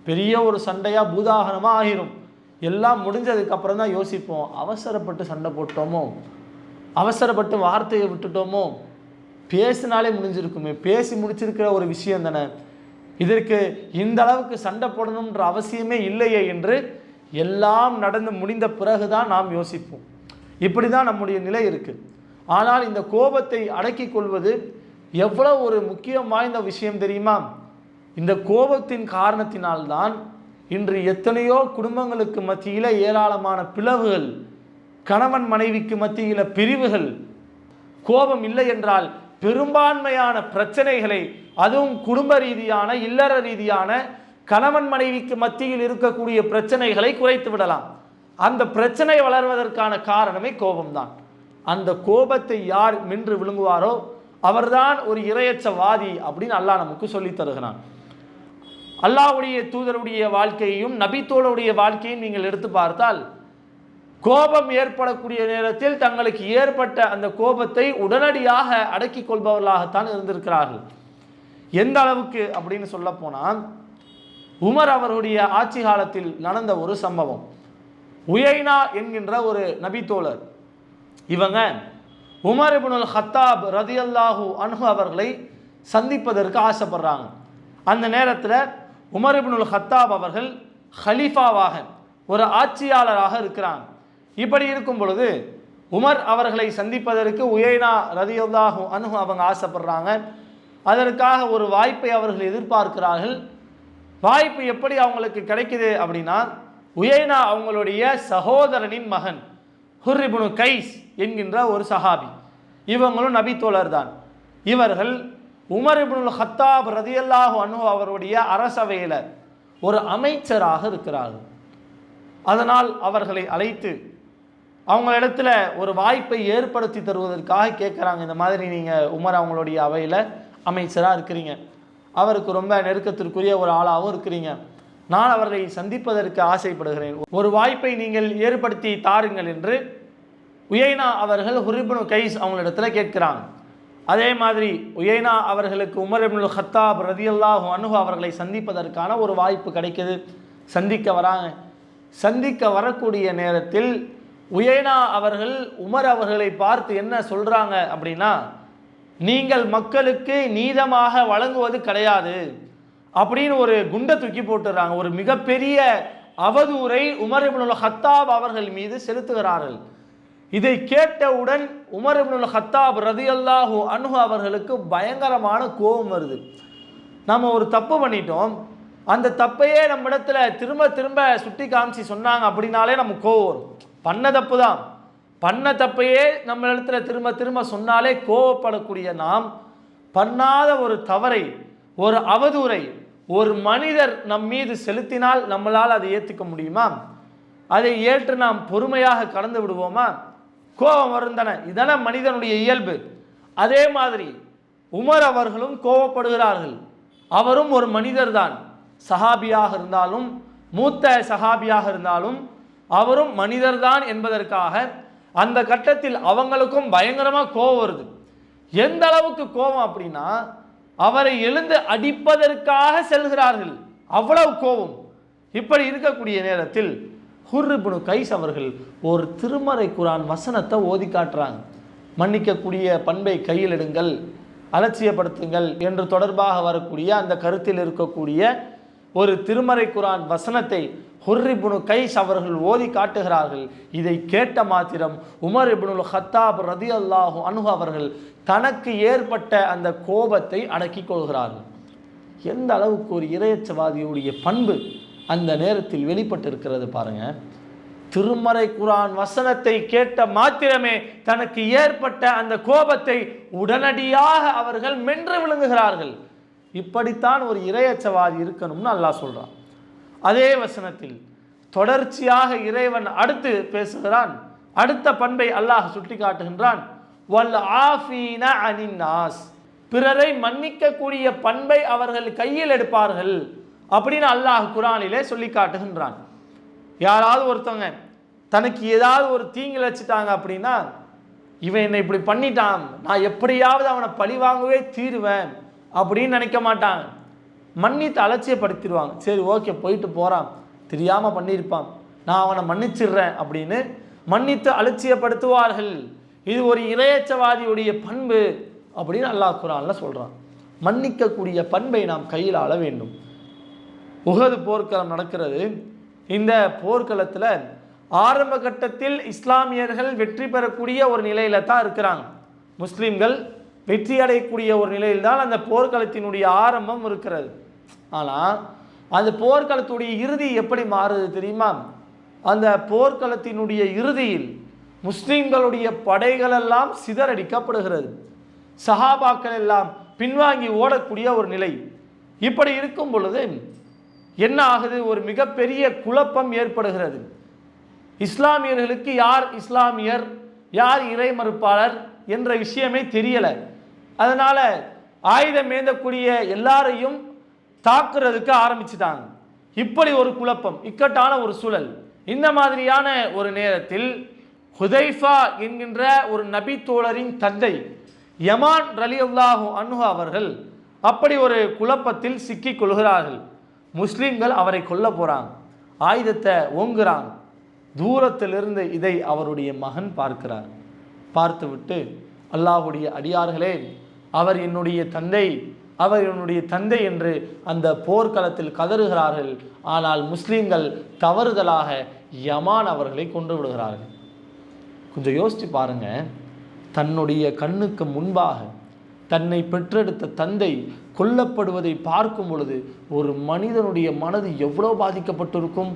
பெரிய ஒரு சண்டையாக பூதாகரமாக ஆகிரும். எல்லாம் முடிஞ்சதுக்கப்புறம் தான் யோசிப்போம், அவசரப்பட்டு சண்டை போட்டோமோ, அவசரப்பட்டு வார்த்தையை விட்டுட்டோமோ, பேசினாலே முடிஞ்சிருக்குமே, பேசி முடிச்சிருக்கிற ஒரு விஷயம் தானே, இதற்கு இந்த அளவுக்கு சண்டை போடணுன்ற அவசியமே இல்லையே என்று எல்லாம் நடந்து முடிந்த பிறகுதான் நாம் யோசிப்போம். இப்படி தான் நம்முடைய நிலை இருக்குது. ஆனால் இந்த கோபத்தை அடக்கி கொள்வது எவ்வளவு ஒரு முக்கியம் வாய்ந்த விஷயம் தெரியுமா? இந்த கோபத்தின் காரணத்தினால்தான் இன்று எத்தனையோ குடும்பங்களுக்கு மத்தியில் ஏராளமான பிளவுகள், கணவன் மனைவிக்கு மத்தியில் பிரிவுகள். கோபம் இல்லை என்றால் பெரும்பான்மையான பிரச்சனைகளை, அதுவும் குடும்ப ரீதியான இல்லற ரீதியான கணவன் மனைவிக்கு மத்தியில் இருக்கக்கூடிய பிரச்சனைகளை குறைத்து விடலாம். அந்த பிரச்சனை வளர்வதற்கான காரணமே கோபம்தான். அந்த கோபத்தை யார் மென்று விழுங்குவாரோ அவர்தான் ஒரு இறையச்சவாதி அப்படின்னு அல்லாஹ் நமக்கு சொல்லி தருகிறான். அல்லாஹ்வுடைய தூதருடைய வாழ்க்கையையும் நபித்தோளுடைய வாழ்க்கையும் நீங்கள் எடுத்து பார்த்தால், கோபம் ஏற்படக்கூடிய நேரத்தில் தங்களுக்கு ஏற்பட்ட அந்த கோபத்தை உடனடியாக அடக்கி கொள்பவர்களாகத்தான் இருந்திருக்கிறார்கள். எந்த அளவுக்கு அப்படின்னு சொல்ல போனால், உமர் அவருடைய ஆட்சி காலத்தில் நடந்த ஒரு சம்பவம். உயைனா என்கின்ற ஒரு நபித்தோழர், இவங்க உமர் இப்னுல் ஹத்தாப் ரதியல்லாஹு அன்ஹு அவர்களை சந்திப்பதற்கு ஆசைப்படுறாங்க. அந்த நேரத்தில் உமர் இப்னுல் ஹத்தாப் அவர்கள் ஹலீஃபாவாக ஒரு ஆட்சியாளராக இருக்கிறாங்க. இப்படி இருக்கும் பொழுது உமர் அவர்களை சந்திப்பதற்கு உயைனா ரதியல்லாஹு அன்ஹு அவங்க ஆசைப்படுறாங்க. அதற்காக ஒரு வாய்ப்பை அவர்கள் எதிர்பார்க்கிறார்கள். வாய்ப்பு எப்படி அவங்களுக்கு கிடைக்குது அப்படின்னா, உயைனா அவங்களுடைய சகோதரனின் மகன் ஹுர் இப்னு கைஸ் என்கின்ற ஒரு சஹாபி, இவங்களும் நபி தோழர் தான். இவர்கள் உமர் இப்னுல் ஹத்தாப் ரதியல்லாஹு அன்ஹு அவருடைய அரசவையில் ஒரு அமைச்சராக இருக்கிறார்கள். அதனால் அவர்களை அழைத்து அவங்களிடத்துல ஒரு வாய்ப்பை ஏற்படுத்தி தருவதற்காக கேட்குறாங்க. இந்த மாதிரி நீங்கள் உமர் அவங்களுடைய அவையில் அமைச்சராக இருக்கிறீங்க, அவருக்கு ரொம்ப நெருக்கத்திற்குரிய ஒரு ஆளாகவும் இருக்கிறீங்க, நான் அவர்களை சந்திப்பதற்கு ஆசைப்படுகிறேன், ஒரு வாய்ப்பை நீங்கள் ஏற்படுத்தி தாருங்கள் என்று உயைனா அவர்கள் ஹுர் இப்னு கைஸ் அவங்களிடத்துல கேட்கிறாங்க. அதே மாதிரி உயைனா அவர்களுக்கு உமர் இப்னுல் ஹத்தாப் ரதியல்லாஹு அன்ஹு அவர்களை சந்திப்பதற்கான ஒரு வாய்ப்பு கிடைக்குது. சந்திக்க வராங்க. சந்திக்க வரக்கூடிய நேரத்தில் உயைனா அவர்கள் உமர் அவர்களை பார்த்து என்ன சொல்கிறாங்க அப்படின்னா, நீங்கள் மக்களுக்கு நீதமாக வழங்குவது கிடையாது அப்படின்னு ஒரு குண்டை தூக்கி போட்டுறாங்க. ஒரு மிகப்பெரிய அவதூறை உமர் இப்னுல் ஹத்தாப் அவர்கள் மீது செலுத்துகிறார்கள். இதை கேட்டவுடன் உமர் இப்னுல் ஹத்தாப் ரதியல்லாஹு அன்ஹு அவர்களுக்கு பயங்கரமான கோபம் வருது. நம்ம ஒரு தப்பு பண்ணிட்டோம், அந்த தப்பையே நம்ம இடத்துல திரும்ப திரும்ப சுட்டி காமிச்சு சொன்னாங்க அப்படின்னாலே நம்ம கோவம் வரும். பண்ண தப்பு தான், பண்ண தப்பையே நம்ம இடத்துல திரும்ப திரும்ப சொன்னாலே கோவப்படக்கூடிய நாம், பண்ணாத ஒரு தவறை, ஒரு அவதூறை ஒரு மனிதர் நம் மீது செலுத்தினால் நம்மளால் அதை ஏற்றுக்க முடியுமா? அதை ஏற்று நாம் பொறுமையாக கடந்து விடுவோமா? கோபம் வரும் தானே, இதான மனிதனுடைய இயல்பு. அதே மாதிரி உமர் அவர்களும் கோபப்படுகிறார்கள். அவரும் ஒரு மனிதர் தான், சஹாபியாக இருந்தாலும் மூத்த சஹாபியாக இருந்தாலும் அவரும் மனிதர் தான் என்பதற்காக அந்த கட்டத்தில் அவங்களுக்கும் பயங்கரமாக கோபம் வருது. எந்த அளவுக்கு கோபம் அப்படின்னா, அவரை எழுந்து அடிப்பதற்காக செல்கிறார்கள், அவ்வளவு கோபம். இப்படி இருக்கக்கூடிய நேரத்தில் ஹுர் இப்னு கைஸ் அவர்கள் ஒரு திருமறை குர்ஆன் வசனத்தை ஓதி காட்டுறாங்க. மன்னிக்கக்கூடிய பண்பை கையில் எடுங்கள், அலட்சியப்படுத்துங்கள் என்று தொடர்பாக வரக்கூடிய அந்த கருத்தில் இருக்கக்கூடிய ஒரு திருமறை குர்ஆன் வசனத்தை ஹுர் இப்னு கைஸ் அவர்கள் ஓதி காட்டுகிறார்கள். இதை கேட்ட மாத்திரம் உமர் இப்னுல் ஹத்தாப் ரலியல்லாஹு அன்ஹு அவர்கள் தனக்கு ஏற்பட்ட அந்த கோபத்தை அடக்கிக் கொள்கிறார்கள். எந்த அளவுக்கு ஒரு இறையச்சவாதியுடைய பண்பு அந்த நேரத்தில் வெளிப்பட்டிருக்கிறது பாருங்க. திருமறை குர்ஆன் வசனத்தை கேட்ட மாத்திரமே தனக்கு ஏற்பட்ட அந்த கோபத்தை உடனடியாக அவர்கள் மென்று விழுங்குகிறார்கள். இப்படித்தான் ஒரு இறையச்சவாதி இருக்கணும்னு அல்லாஹ் சொல்றான். அதே வசனத்தில் தொடர்ச்சியாக இறைவன் அடுத்து பேசுகிறான். அடுத்த பண்பை அல்லாஹ் சுட்டி காட்டுகின்றான். வல் ஆஃபீன அனின் நாஸ், பிறரை மன்னிக்கக்கூடிய பண்பை அவர்கள் கையில் எடுப்பார்கள் அப்படின்னு அல்லாஹ் குர்ஆனிலே சொல்லி காட்டுகின்றான். யாராவது ஒருத்தவங்க தனக்கு ஏதாவது ஒரு தீங்கு வச்சுட்டாங்க அப்படின்னா, இவன் என்னை இப்படி பண்ணிட்டான், நான் எப்படியாவது அவனை பழி வாங்கவே தீருவேன் அப்படின்னு நினைக்க மாட்டாங்க. மன்னித்து அலட்சியப்படுத்திடுவாங்க. சரி, ஓகே, போயிட்டு போகிறான், தெரியாமல் பண்ணியிருப்பான், நான் அவனை மன்னிச்சிடுறேன் அப்படின்னு மன்னித்து அலட்சியப்படுத்துவார்கள். இது ஒரு இறையச்சவாதியுடைய பண்பு அப்படின்னு அல்லாஹ் குர்ஆனில் சொல்கிறான். மன்னிக்கக்கூடிய பண்பை நாம் கையில் ஆள வேண்டும். உஹது போர்க்களம் நடக்கிறது. இந்த போர்க்களத்தில் ஆரம்ப கட்டத்தில் இஸ்லாமியர்கள் வெற்றி பெறக்கூடிய ஒரு நிலையில தான் இருக்கிறாங்க. முஸ்லீம்கள் வெற்றி அடையக்கூடிய ஒரு நிலையில்தான் அந்த போர்க்களத்தினுடைய ஆரம்பம் இருக்கிறது. ஆனால் அந்த போர்க்களத்துடைய இறுதி எப்படி மாறுது தெரியுமா? அந்த போர்க்களத்தினுடைய இறுதியில் முஸ்லீம்களுடைய படைகளெல்லாம் சிதறடிக்கப்படுகிறது. சஹாபாக்கள் எல்லாம் பின்வாங்கி ஓடக்கூடிய ஒரு நிலை. இப்படி இருக்கும் பொழுது என்ன ஆகுது? ஒரு மிகப்பெரிய குழப்பம் ஏற்படுகிறது. இஸ்லாமியர்களுக்கு யார் இஸ்லாமியர், யார் இறை மறுப்பாளர் என்ற விஷயமே தெரியலை. அதனால ஆயுதம் ஏந்தக்கூடிய எல்லாரையும் தாக்குறதுக்கு ஆரம்பிச்சுட்டாங்க. இப்படி ஒரு குழப்பம், இக்கட்டான ஒரு சூழல். இந்த மாதிரியான ஒரு நேரத்தில் ஹுதைஃபா என்கின்ற ஒரு நபி தோழரின் தந்தை யமான் ரலியல்லாஹு அன்ஹு அவர்கள் அப்படி ஒரு குழப்பத்தில் சிக்கிக் கொள்கிறார்கள். முஸ்லிம்கள் அவரை கொல்ல போறாங்க, ஆயுதத்தை ஓங்குறாங்க. தூரத்திலிருந்து இதை அவருடைய மகன் பார்க்கிறார். பார்த்துவிட்டு, அல்லாஹ்வுடைய அடியார்களே, அவர் என்னுடைய தந்தை, அவர் என்னுடைய தந்தை என்று அந்த போர்க்களத்தில் கதறுகிறார்கள். ஆனால் முஸ்லீம்கள் தவறுதலாக யமான் அவர்களை கொன்று விடுகிறார்கள். கொஞ்சம் யோசிச்சு பாருங்க. தன்னுடைய கண்ணுக்கு முன்பாக தன்னை பெற்றெடுத்த தந்தை கொல்லப்படுவதை பார்க்கும் பொழுது ஒரு மனிதனுடைய மனது எவ்வளோ பாதிக்கப்பட்டிருக்கும்.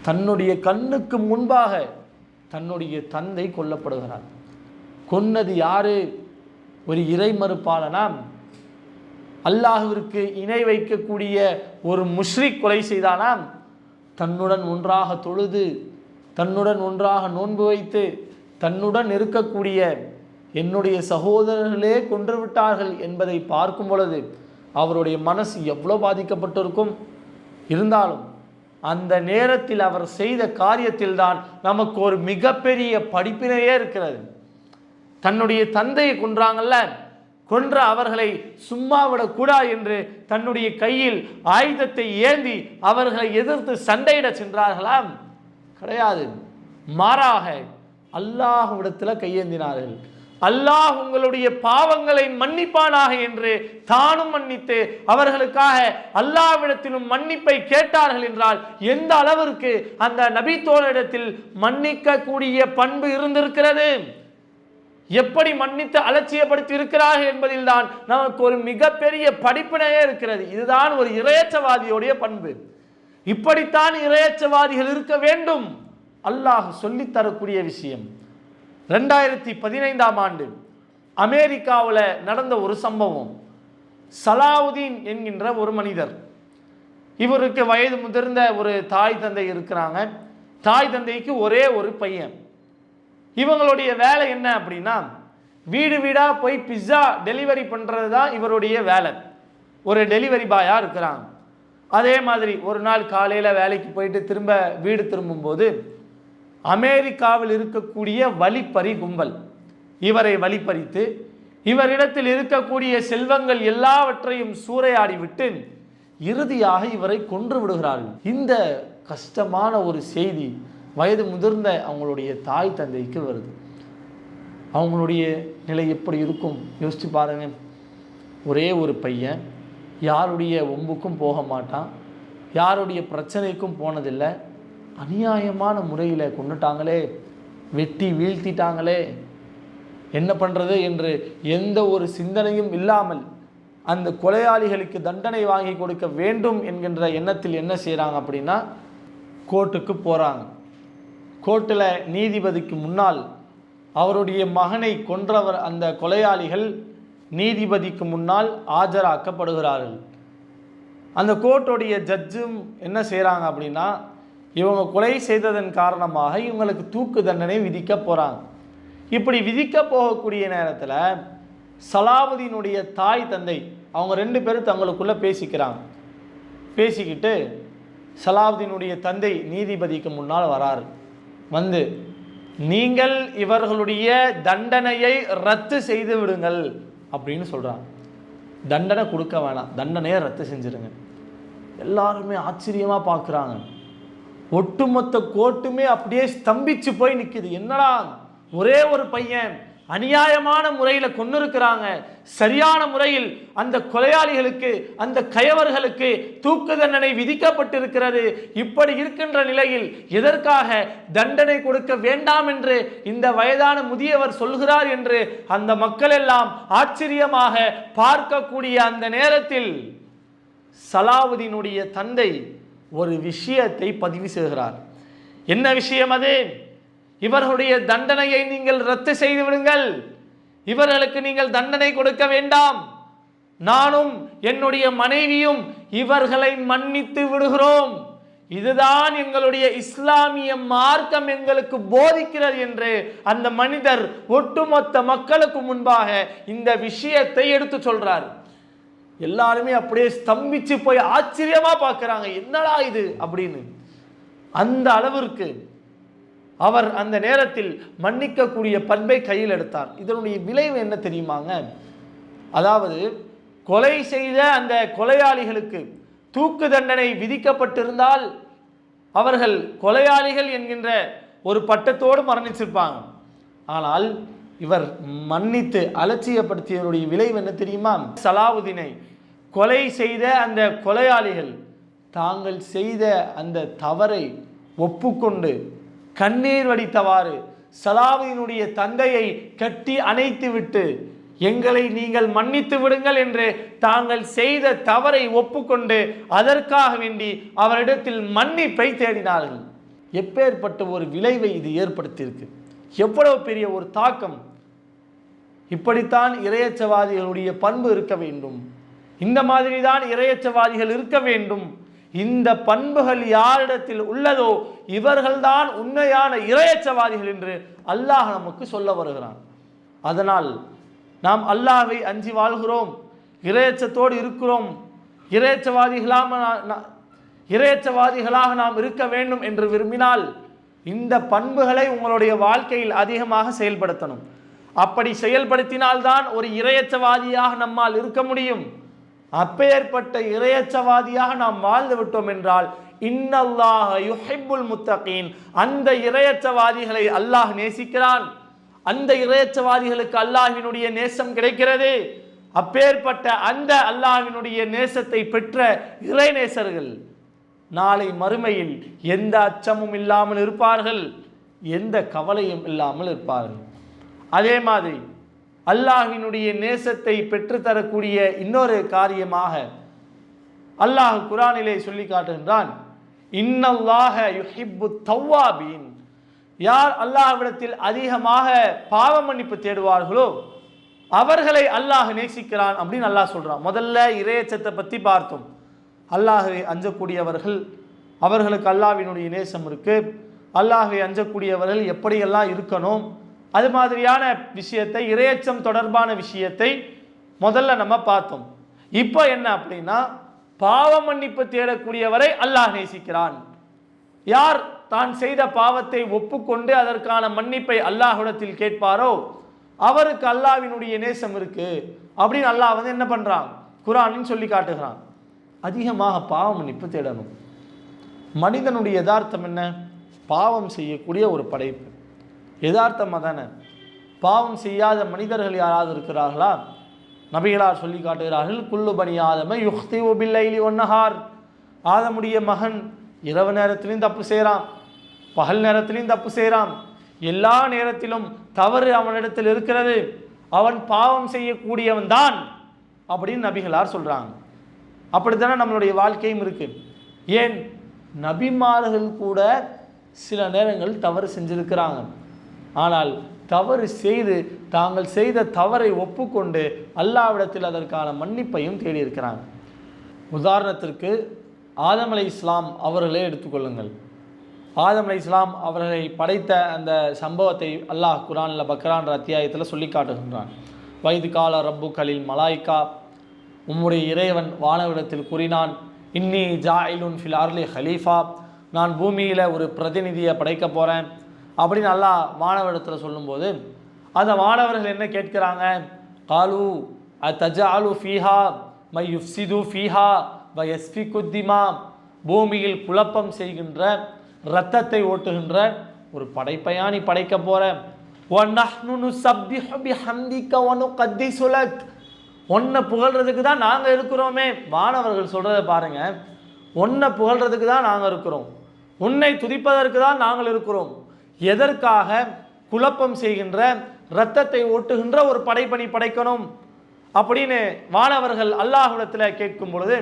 தன்னுடைய கண்ணுக்கு முன்பாக தன்னுடைய தந்தை கொல்லப்படுகிறார். கொன்னது யாரு? ஒரு இறை மறுப்பாளனாம், அல்லாஹ்விற்கு இணை வைக்கக்கூடிய ஒரு முஷ்ரிக் கொலை செய்தானாம். தன்னுடன் ஒன்றாக தொழுது, தன்னுடன் ஒன்றாக நோன்பு வைத்து, தன்னுடன் இருக்கக்கூடிய என்னுடைய சகோதரர்களே கொன்று விட்டார்கள் என்பதை பார்க்கும் பொழுது அவருடைய மனசு எவ்வளோ பாதிக்கப்பட்டிருக்கும். இருந்தாலும் அந்த நேரத்தில் அவர் செய்த காரியத்தில் தான் நமக்கு ஒரு மிகப்பெரிய படிப்பினையே இருக்கிறது. தன்னுடைய தந்தையை கொன்றாங்கல்ல, கொன்ற அவர்களை சும்மா விடக்கூடாது என்று தன்னுடைய கையில் ஆயுதத்தை ஏந்தி அவர்களை எதிர்த்து சண்டையிட சென்றார்களாம்? கிடையாது. மாறாக அல்லாஹ்விடத்தில் கையேந்தினார்கள். அல்லாஹ் உங்களுடைய பாவங்களை மன்னிப்பானாக என்று தானும் மன்னித்து அவர்களுக்காக அல்லாஹ்விடத்திலும் மன்னிப்பை கேட்டார்கள். என்றால் எந்த அளவிற்கு அந்த நபி தோழரிடத்தில் மன்னிக்க கூடிய பண்பு இருந்திருக்கிறது, எப்படி மன்னித்து அலட்சியப்படுத்தி இருக்கிறார்கள் என்பதில் தான் நமக்கு ஒரு மிகப்பெரிய படிப்பினையே இருக்கிறது. இதுதான் ஒரு இறையச்சவாதியுடைய பண்பு. இப்படித்தான் இறையச்சவாதிகள் இருக்க வேண்டும். அல்லாஹ் சொல்லித்தரக்கூடிய விஷயம். 2015ஆம் ஆண்டு அமெரிக்காவில் நடந்த ஒரு சம்பவம். சலாவுதீன் என்கின்ற ஒரு மனிதர், இவருக்கு வயது முதிர்ந்த ஒரு தாய் தந்தை இருக்கிறாங்க. தாய் தந்தைக்கு ஒரே ஒரு பையன். இவங்களுடைய வேலை என்ன அப்படின்னா, வீடு வீடாக போய் பிஸ்ஸா டெலிவரி பண்ணுறது தான் இவருடைய வேலை. ஒரு டெலிவரி பாயாக இருக்கிறாங்க. அதே மாதிரி ஒரு நாள் காலையில் வேலைக்கு போயிட்டு திரும்ப வீடு திரும்பும்போது அமெரிக்காவில் இருக்கக்கூடிய வழிப்பறி கும்பல் இவரை வழிப்பறித்து இவரிடத்தில் இருக்கக்கூடிய செல்வங்கள் எல்லாவற்றையும் சூறையாடிவிட்டு இறுதியாக இவரை கொன்று விடுகிறார்கள். இந்த கஷ்டமான ஒரு செய்தி வயது முதிர்ந்த அவங்களுடைய தாய் தந்தைக்கு வருது. அவங்களுடைய நிலை எப்படி இருக்கும் யோசித்து பாருங்கள். ஒரே ஒரு பையன், யாருடைய ஒம்புக்கும் போக மாட்டான், யாருடைய பிரச்சனைக்கும் போனதில்லை, அநியாயமான முறையில் கொண்டுட்டாங்களே, வெட்டி வீழ்த்திட்டாங்களே, என்ன பண்ணுறது என்று எந்த ஒரு சிந்தனையும் இல்லாமல் அந்த கொலையாளிகளுக்கு தண்டனை வாங்கி கொடுக்க வேண்டும் என்கின்ற எண்ணத்தில் என்ன செய்கிறாங்க அப்படின்னா, கோர்ட்டுக்கு போகிறாங்க. கோர்ட்டில் நீதிபதிக்கு முன்னால் அவருடைய மகனை கொன்றவர் அந்த கொலையாளிகள் நீதிபதிக்கு முன்னால் ஆஜராக்கப்படுகிறார்கள். அந்த கோர்ட்டுடைய ஜட்ஜும் என்ன செய்கிறாங்க அப்படின்னா, இவங்க கொலை செய்ததன் காரணமாக இவங்களுக்கு தூக்கு தண்டனை விதிக்க போகிறாங்க. இப்படி விதிக்க போகக்கூடிய நேரத்தில் சலாவுதீனுடைய தாய் தந்தை அவங்க 2 பேரும் தங்களுக்குள்ளே பேசிக்கிட்டு சலாவுதீனுடைய தந்தை நீதிபதிக்கு முன்னால் வராரு. வந்து, நீங்கள் இவர்களுடைய தண்டனையை ரத்து செய்து விடுங்கள் அப்படின்னு சொல்கிறாங்க. தண்டனை கொடுக்க வேணாம், தண்டனையை ரத்து செஞ்சிருங்க. எல்லாருமே ஆச்சரியமாக பார்க்குறாங்க. ஒட்டுமொத்த கோர்ட்டுமே அப்படியே ஸ்தம்பிச்சு போய் நிற்குது. என்னடா, ஒரே ஒரு பையன் அநியாயமான முறையில் கொண்டு இருக்கிறாங்க, சரியான முறையில் அந்த கொலையாளிகளுக்கு அந்த கயவர்களுக்கு தூக்கு தண்டனை விதிக்கப்பட்டிருக்கிறது. இப்படி இருக்கின்ற நிலையில் எதற்காக தண்டனை கொடுக்க வேண்டாம் என்று இந்த வயதான முதியவர் சொல்கிறார் என்று அந்த மக்கள் எல்லாம் ஆச்சரியமாக பார்க்கக்கூடிய அந்த நேரத்தில் சலாவுதீனுடைய தந்தை ஒரு விஷயத்தை பதிவு செய்கிறார். என்ன விஷயம் அது? இவர்களுடைய தண்டனையை நீங்கள் ரத்து செய்து விடுங்கள், இவர்களுக்கு நீங்கள் தண்டனை கொடுக்க வேண்டாம், நானும் என்னுடைய மனைவியும் இவர்களை மன்னித்து விடுகிறோம், இதுதான் எங்களுடைய இஸ்லாமிய மார்க்கம் எங்களுக்கு போதிக்கிறது என்று அந்த மனிதர் ஒட்டுமொத்த மக்களுக்கு முன்பாக இந்த விஷயத்தை எடுத்து சொல்றார். எல்லாருமே அப்படியே ஸ்தம்பிச்சு போய் ஆச்சரியமா பார்க்கிறாங்க, என்னடா இது அப்படின்னு. அந்த அளவிற்கு அவர் அந்த நேரத்தில் மன்னிக்கக்கூடிய பண்பை கையில் எடுத்தார். இதனுடைய விளைவு என்ன தெரியுமாங்க? அதாவது கொலை செய்த அந்த கொலையாளிகளுக்கு தூக்கு தண்டனை விதிக்கப்பட்டிருந்தால் அவர்கள் கொலையாளிகள் என்கின்ற ஒரு பட்டத்தோடு மரணிச்சிருப்பாங்க. ஆனால் இவர் மன்னித்து அலட்சியப்படுத்தியவருடைய விளைவு என்ன தெரியுமா? சலாவுதீனை கொலை செய்த அந்த கொலையாளிகள் தாங்கள் செய்த அந்த தவறை ஒப்புக்கொண்டு கண்ணீர் வடித்தவாறு சலாவுதீனுடைய தந்தையை கட்டி அணைத்து விட்டு, எங்களை நீங்கள் மன்னித்து விடுங்கள் என்று தாங்கள் செய்த தவறை ஒப்புக்கொண்டு அதற்காக வேண்டி அவரிடத்தில் மன்னிப்பை தேடினார்கள். எப்பேற்பட்ட ஒரு விளைவை இது ஏற்படுத்தியிருக்கு, எவ்வளவு பெரிய ஒரு தாக்கம். இப்படித்தான் இறையச்சவாதிகளுடைய பண்பு இருக்க வேண்டும், இந்த மாதிரி தான் இறையச்சவாதிகள் இருக்க வேண்டும். இந்த பண்புகள் யாரிடத்தில் உள்ளதோ இவர்கள்தான் உண்மையான இறையச்சவாதிகள் என்று அல்லாஹ் நமக்கு சொல்ல வருகிறான். அதனால் நாம் அல்லாஹ்வை அஞ்சி வாழ்கிறோம், இறையச்சத்தோடு இருக்கிறோம், இறையச்சவாதிகளாக நாம் இருக்க வேண்டும் என்று விரும்பினால் இந்த பண்புகளை உங்களுடைய வாழ்க்கையில் அதிகமாக செயல்படுத்தணும். அப்படி செயல்படுத்தினால்தான் ஒரு இறையச்சவாதியாக நம்மால் இருக்க முடியும். அப்பேற்பட்ட இறையச்சவாதியாக நாம் வாழ்ந்து விட்டோம் என்றால் இன்னல்லாஹ யுஹிப்புல் முத்தகீன், அந்த இறையச்சவாதிகளை அல்லாஹ் நேசிக்கிறான். அந்த இறையச்சவாதிகளுக்கு அல்லாஹ்வினுடைய நேசம் கிடைக்கிறது. அப்பேற்பட்ட அந்த அல்லாஹ்வினுடைய நேசத்தை பெற்ற இறைநேசர்கள் நாளை மறுமையில் எந்த அச்சமும் இல்லாமல் இருப்பார்கள், எந்த கவலையும் இல்லாமல் இருப்பார்கள். அதே மாதிரி அல்லாஹ்வினுடைய நேசத்தை பெற்றுத்தரக்கூடிய இன்னொரு காரியமாக அல்லாஹ் குர்ஆனிலே சொல்லி காட்டுகின்றான், இன்னல்லாஹ யுஹிப்பு தவ்வாபீன், யார் அல்லாஹ்விடத்தில் அதிகமாக பாவ மன்னிப்பு தேடுவார்களோ அவர்களை அல்லாஹ் நேசிக்கிறான் அப்படின்னு அல்லாஹ் சொல்றான். முதல்ல இறையச்சத்தை பற்றி பார்த்தோம். அல்லாஹ்வை அஞ்சக்கூடியவர்கள், அவர்களுக்கு அல்லாஹ்வினுடைய நேசம் இருக்கு. அல்லாஹ்வை அஞ்சக்கூடியவர்கள் எப்படியெல்லாம் இருக்கணும், அது மாதிரியான விஷயத்தை, இறையச்சம் தொடர்பான விஷயத்தை முதல்ல நம்ம பார்த்தோம். இப்போ என்ன அப்படின்னா, பாவ மன்னிப்பு தேடக்கூடியவரை அல்லாஹ் நேசிக்கிறான். யார் தான் செய்த பாவத்தை ஒப்புக்கொண்டு அதற்கான மன்னிப்பை அல்லாஹ்விடத்தில் கேட்பாரோ அவருக்கு அல்லாஹ்வினுடைய நேசம் இருக்கு அப்படின்னு அல்லாஹ் என்ன பண்றான், குர்ஆனில் சொல்லி காட்டுகிறான். அதிகமாக பாவ மன்னிப்பு தேடணும். மனிதனுடைய யதார்த்தம் என்ன? பாவம் செய்யக்கூடிய ஒரு படைப்பு. யதார்த்தமாக தானே பாவம் செய்யாத மனிதர்கள் யாராவது இருக்கிறார்களா? நபிகளார் சொல்லி காட்டுகிறார்கள், குல்லு பனி ஆதம யுக்திஉ பில்லைலி வன்னஹார். ஆதமுடைய மகன் இரவு நேரத்திலையும் தப்பு செய்கிறான், பகல் நேரத்திலையும் தப்பு செய்கிறான், எல்லா நேரத்திலும் தவறு அவனிடத்தில் இருக்கிறது, அவன் பாவம் செய்யக்கூடியவன் தான் அப்படின்னு நபிகளார் சொல்கிறாங்க. அப்படித்தானே நம்மளுடைய வாழ்க்கையும் இருக்கு. ஏன் நபிமார்கள் கூட சில நேரங்கள் தவறு செஞ்சிருக்கிறாங்க. ஆனால் தவறு செய்து தாங்கள் செய்த தவறை ஒப்புக்கொண்டு அல்லாஹ்விடத்தில் அதற்கான மன்னிப்பையும் தேடி இருக்கிறாங்க. உதாரணத்திற்கு ஆதம் அலைஹிஸ்ஸலாம் அவர்களே எடுத்துக்கொள்ளுங்கள். ஆதம் அலைஹிஸ்ஸலாம் அவர்களை படைத்த அந்த சம்பவத்தை அல்லாஹ் குர்ஆனில் பக்ரான்ற அத்தியாயத்தில் சொல்லி காட்டுகின்றான். வைது கால ரப்பு கலில் மலாய்க்கா, உம்முடைய இறைவன் வானவிடத்தில் கூறினான், இன்னி ஜாயிலுன் ஃபில் அர்லி ஹலீஃபா, நான் பூமியில் ஒரு பிரதிநிதியை படைக்க போகிறேன் அப்படின்னு அல்லாஹ் வானவிடத்தில் சொல்லும்போது அந்த வானவர்கள் என்ன கேட்கிறாங்க? காலு அத்தஜஅலு ஃபீஹா மை யுஃப்சிது ஃபீஹா வ யஸ்ஃபிகு திமா, பூமியில் குழப்பம் செய்கின்ற இரத்தத்தை ஓட்டுகின்ற ஒரு படைப்பையா நீ படைக்க போற? வ நஹ்னு நுஸப்பிஹு பிஹம்திக வ நுகத்திஸு லக், உன்னை புகழ்றதுக்கு தான் நாங்கள் இருக்கிறோமே. வானவர்கள் சொல்கிறத பாருங்க, உன்னை புகழ்றதுக்கு தான் நாங்கள் இருக்கிறோம், உன்னை துதிப்பதற்கு தான் நாங்கள் இருக்கிறோம். எதற்காக குழப்பம் செய்கின்ற இரத்தத்தை ஓட்டுகின்ற ஒரு படைப்பணி படைக்கணும் அப்படின்னு வானவர்கள் அல்லாஹ்விடத்தில் கேட்கும் பொழுது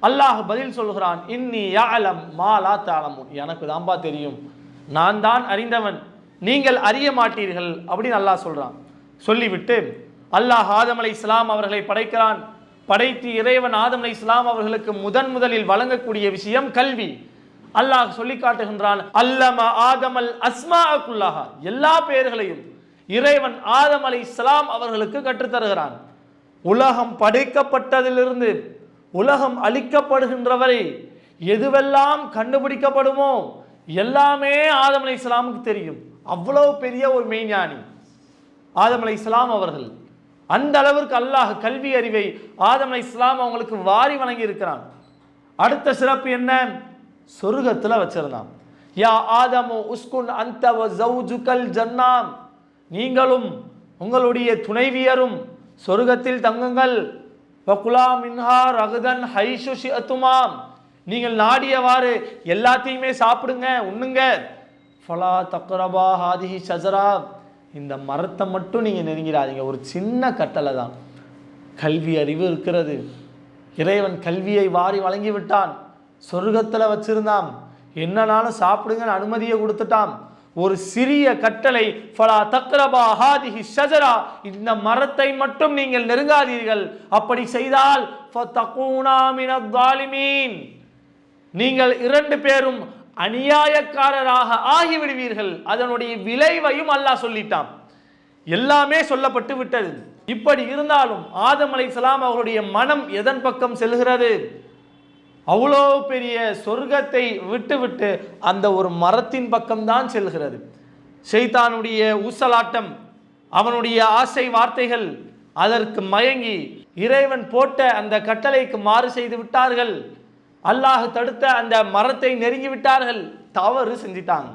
அல்லாஹ் பதில் சொல்கிறான், இன்னி யஅலம் மா லா தஅலமுன், எனக்கு தான்பா தெரியும், நான் தான் அறிந்தவன், நீங்கள் அறிய மாட்டீர்கள் அப்படின்னு அல்லாஹ் சொல்கிறான். சொல்லிவிட்டு அல்லாஹ் ஆதம் அலைஹிஸ்ஸலாம் அவர்களை படைக்கிறான். படைத்து இறைவன் ஆதம் அலைஹிஸ்ஸலாம் அவர்களுக்கு முதலில் வழங்கக்கூடிய விஷயம் கல்வி. அல்லாஹ் சொல்லி காட்டுகின்றான், அல்லம ஆதமல் அஸ்மாஅ குல்லஹா, எல்லா பெயர்களையும் இறைவன் ஆதம் அலைஹிஸ்ஸலாம் அவர்களுக்கு கற்றுத்தருகிறான். உலகம் படைக்கப்பட்டதிலிருந்து உலகம் அழிக்கப்படுகின்ற வரை எதுவெல்லாம் கண்டுபிடிக்கப்படுமோ எல்லாமே ஆதம் அலைஹிஸ்ஸலாமுக்கு தெரியும். அவ்வளவு பெரிய ஒரு மெய்ஞானி ஆதம் அலைஹிஸ்ஸலாம் அவர்கள். அந்த அளவிற்கு அல்லாஹ் கல்வி அறிவை ஆதம் அலைஹிஸ்ஸலாம் அவங்களுக்கு வாரி வழங்கி இருக்கிறான். அடுத்த சிறப்பு என்ன? சொர்க்கத்தில் வச்சிருந்தான். யா ஆதமு உஸ்குன் அன்த வ ஜௌஜுகல் ஜன்னாம், நீங்களும் உங்களுடைய துணைவியரும் சொர்க்கத்தில் தங்குங்கள். வகுலா மின்ஹா ரகதன் ஹைஷு ஷிஅத்துமாம், நீங்கள் நாடியவாறு எல்லாத்தையுமே சாப்பிடுங்க, உண்ணுங்க. ஃபலா தக்ரபா ஹாதிஹி ஷஜரா, இந்த மரத்தை மட்டும் நீங்கள் நெருங்கிறாதீங்க. ஒரு சின்ன கட்டளை தான். கல்வி அறிவு இருக்கிறது, இறைவன் கல்வியை வாரி வழங்கி விட்டான், சொர்க்கத்தில் வச்சிருந்தான், என்னன்னாலும் சாப்பிடுங்கன்னு அனுமதியை கொடுத்துட்டான். ஒரு சிறிய கட்டளை, ஃபலா தக்ரபா ஹாதிஹி ஷஜரா, இந்த மரத்தை மட்டும் நீங்கள் நெருங்காதீர்கள், அப்படி செய்தால் ஃபதகூனா மினல் ஸாலிமீன், நீங்கள் 2 பேரும் அநியாயக்காரராக ஆகிவிடுவீர்கள். அதனுடைய விளைவையும் அல்லாஹ் சொல்லிட்டான். எல்லாமே சொல்லப்பட்டு விட்டது. இப்படி இருந்தாலும் ஆதம் அலைஹிஸ்ஸலாம் அவருடைய மனம் எதன் பக்கம் செல்கிறது? அவ்வளோ பெரிய சொர்க்கத்தை விட்டு அந்த ஒரு மரத்தின் பக்கம்தான் செல்கிறது. ஷைத்தானுடைய ஊசலாட்டம், அவனுடைய ஆசை வார்த்தைகள், அதற்கு மயங்கி இறைவன் போட்ட அந்த கட்டளைக்கு மாறு செய்து விட்டார்கள். அல்லாஹ் தடுத்த அந்த மரத்தை நெருங்கி விட்டார்கள், தவறு செஞ்சிட்டாங்க.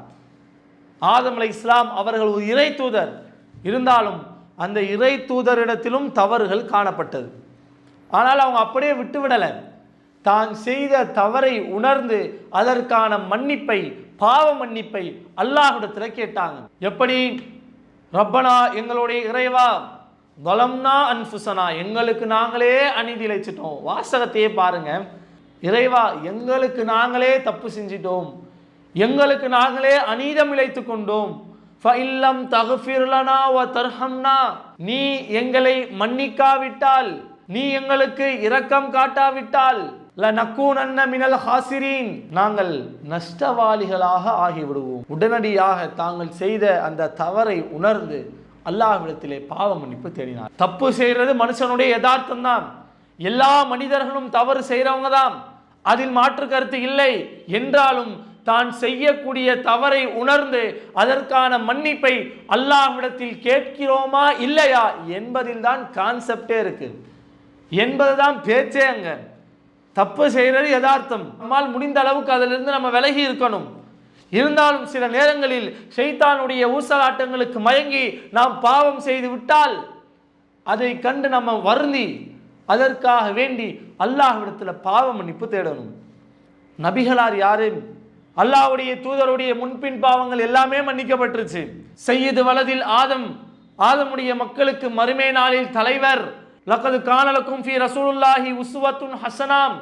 ஆதம் அலைஹிஸ்ஸலாம் அவர்கள் ஒரு இறை தூதர் இருந்தாலும் அந்த இறை தூதரிடத்திலும் தவறுகள் காணப்பட்டது. ஆனால் அவங்க அப்படியே விட்டுவிடலை. தான் செய்த தவறை உணர்ந்து அதற்கான மன்னிப்பை, பாவ மன்னிப்பை அல்லாஹ்விடத்தில் கேட்டாங்க. எப்படி? ரப்பனா, எங்களுடைய இறைவா, வலம்னா அன்ஃபுசனா, எங்களுக்கு நாங்களே அநீதி இழைச்சிட்டோம். வாசகத்தையே பாருங்க, இறைவா எங்களுக்கு நாங்களே தப்பு செஞ்சிட்டோம், எங்களுக்கு நாங்களே அநீதம் இழைத்து கொண்டோம். ஃபஇல்லம் தக்ஃபிர் லனா வ தர்ஹம்னா, நீ எங்களை மன்னிக்காவிட்டால், நீ எங்களுக்கு இரக்கம் காட்டாவிட்டால், லனக்கூனன்ன மினல் ஹாசிரீன், நாங்கள் நஷ்டவாளிகளாக ஆகிவிடுவோம். உடனடியாக தாங்கள் செய்த அந்த தவறை உணர்ந்து அல்லாஹ்விடத்திலே பாவ மன்னிப்பு தேடினார். தப்பு செய்கிறது மனுஷனுடைய யதார்த்தம் தான். எல்லா மனிதர்களும் தவறு செய்கிறவங்க தான், அதில் மாற்று கருத்து இல்லை. என்றாலும் தான் செய்யக்கூடிய தவறை உணர்ந்து அதற்கான மன்னிப்பை அல்லாஹ்விடத்தில் கேட்கிறோமா இல்லையா என்பதில் தான் கான்செப்டே இருக்கு, என்பதுதான் பேச்சே. அங்க தப்பு செய்கிறது யதார்த்தம், நம்மால் முடிந்த அளவுக்கு அதிலிருந்து நம்ம விலகி இருக்கணும். இருந்தாலும் சில நேரங்களில் ஷைத்தானுடைய ஊசலாட்டங்களுக்கு மயங்கி நாம் பாவம் செய்து விட்டால் அதை கண்டு நம்ம வருந்தி அதற்காக வேண்டி அல்லாஹ்விடத்தில் பாவ மன்னிப்பு தேடணும். நபிகளார் யாரு? அல்லாஹ்வுடைய தூதருடைய முன்பின் பாவங்கள் எல்லாமே மன்னிக்கப்பட்டுருச்சு. சையது வலதில் ஆதமுடைய மக்களுக்கு மறுமை நாளில் தலைவர். லக்கது கானலக்கும் ஃபீ ரசூலுல்லாஹி உஸ்வத்துன் ஹஸனாம்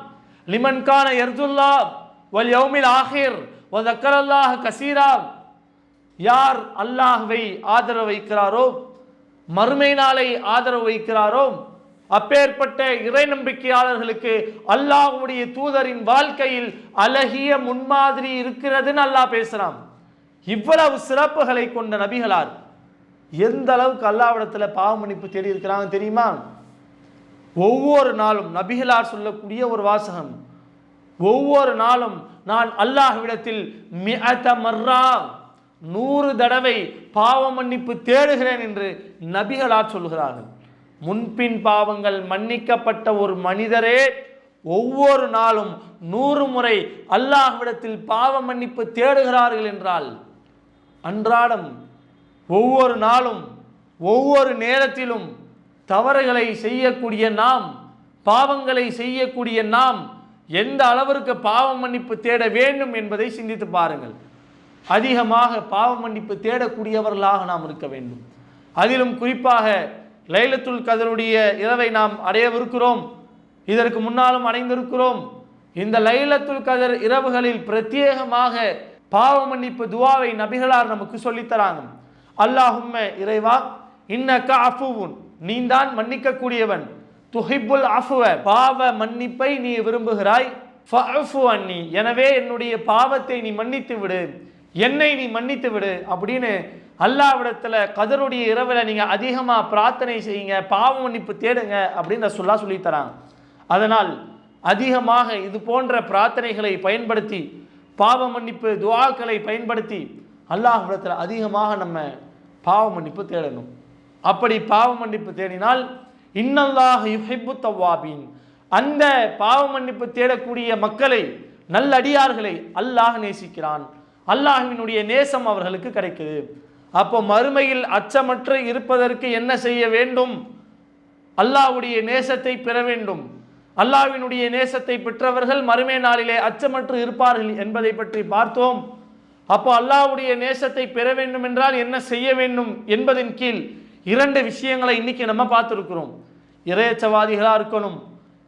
லிமன் கான யர்ஜுல்லாஹ் வல் யௌமில் ஆஹிர் வ ذكرல்லாஹ கஸீரா. யார் அல்லாஹ்வை ஆதரவு வைக்கிறாரோ, மறுமை நாளை ஆதரவு வைக்கிறாரோ, அப்பேற்பட்ட இறை நம்பிக்கையாளர்களுக்கு அல்லாஹ்வுடைய தூதரின் வாழ்க்கையில் அழகிய முன்மாதிரி இருக்கிறதுன்னு அல்லாஹ் பேசுறான். இவ்வளவு சிறப்புகளை கொண்ட நபிகளார் எந்த அளவுக்கு அல்லாஹ்விடத்தில் பாவ மன்னிப்பு தேடி இருக்கிறாங்க தெரியுமா? ஒவ்வொரு நாளும் நபிகளார் சொல்லக்கூடிய ஒரு வாசகம், ஒவ்வொரு நாளும் நான் அல்லாஹ்விடத்தில் 100 தடவை பாவ மன்னிப்பு தேடுகிறேன் என்று நபிகளார் சொல்கிறார்கள். முன்பின் பாவங்கள் மன்னிக்கப்பட்ட ஒரு மனிதரே ஒவ்வொரு நாளும் 100 முறை அல்லாஹ்விடத்தில் பாவ மன்னிப்பு தேடுகிறார்கள் என்றால், அன்றாடம் ஒவ்வொரு நாளும் ஒவ்வொரு நேரத்திலும் தவறுகளை செய்யக்கூடிய நாம், பாவங்களை செய்யக்கூடிய நாம் எந்த அளவிற்கு பாவ மன்னிப்பு தேட வேண்டும் என்பதை சிந்தித்து பாருங்கள். அதிகமாக பாவ மன்னிப்பு தேடக்கூடியவர்களாக நாம் இருக்க வேண்டும். அதிலும் குறிப்பாக லைலத்துல் கதருடைய இரவை நாம் அடையவிருக்கிறோம். இதற்கு முன்னாலும் அடைந்திருக்கிறோம். இந்த லைலத்துல் கதர் இரவுகளில் பிரத்யேகமாக பாவ மன்னிப்பு துவாவை நபிகளார் நமக்கு சொல்லித்தராங்க. அல்லாஹும்ம இறைவா இன்னக அஃபுவுன், நீதான் மன்னிக்க கூடியவன், துஹிப்புல் அஃப்வ, பாவ மன்னிப்பை நீ விரும்புகிறாய், ஃபஅஃபு அன்னி, எனவே என்னுடைய பாவத்தை நீ மன்னித்து விடு, என்னை நீ மன்னித்து விடு அப்படின்னு அல்லாஹ்விடத்தில் கதருடைய இரவில் நீங்கள் அதிகமாக பிரார்த்தனை செய்யுங்க, பாவ மன்னிப்பு தேடுங்க அப்படின்னு ரசூலுல்லாஹ் சொல்லி தராங்க. அதனால் அதிகமாக இது போன்ற பிரார்த்தனைகளை பயன்படுத்தி, பாவ மன்னிப்பு துஆக்களை பயன்படுத்தி அல்லாஹ்விடத்தில் அதிகமாக நம்ம பாவ மன்னிப்பு தேடணும். அப்படி பாவ மன்னிப்பு தேடினால் இன்னல்லாஹ் யுஹிப்பு தவ்வாபீன், அந்த பாவ மன்னிப்பு தேடக்கூடிய மக்களை, நல்லடியார்களை அல்லாஹ் நேசிக்கிறான். அல்லாஹ்வினுடைய நேசம் அவர்களுக்கு கிடைக்குது. அப்போ மறுமையில் அச்சமற்று இருப்பதற்கு என்ன செய்ய வேண்டும்? அல்லாஹ்வுடைய நேசத்தை பெற வேண்டும். அல்லாஹ்வினுடைய நேசத்தை பெற்றவர்கள் மறுமை நாளிலே அச்சமற்று இருப்பார்கள் என்பதை பற்றி பார்த்தோம். அப்போ அல்லாஹ்வுடைய நேசத்தை பெற வேண்டும் என்றால் என்ன செய்ய வேண்டும் என்பதன் கீழ் 2 விஷயங்களை இன்னைக்கு நம்ம பார்த்துருக்கிறோம். இறையச்சவாதிகளாக இருக்கணும்,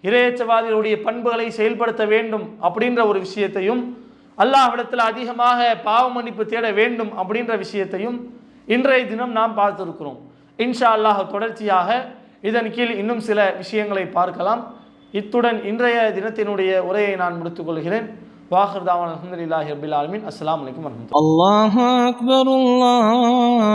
இறையச்சவாதிகளுடைய பண்புகளை செயல்படுத்த வேண்டும் அப்படின்ற ஒரு விஷயத்தையும், அல்லாஹ்விடத்தில் அதிகமாக பாவ மன்னிப்பு தேட வேண்டும் அப்படின்ற விஷயத்தையும் இன்றைய தினம் நாம் பார்த்திருக்கிறோம். இன்ஷா அல்லாஹ் தொடர்ச்சியாக இதன் கீழ் இன்னும் சில விஷயங்களை பார்க்கலாம். இத்துடன் இன்றைய தினத்தினுடைய உரையை நான் முடித்துக் கொள்கிறேன். வாஹிர் தாவானா அல்ஹம்துலில்லாஹி ரப்பில் ஆலமீன். அஸ்ஸலாமு அலைக்கும் வரஹ்மத்துல்லாஹி. அல்லாஹு அக்பர், அல்லாஹ்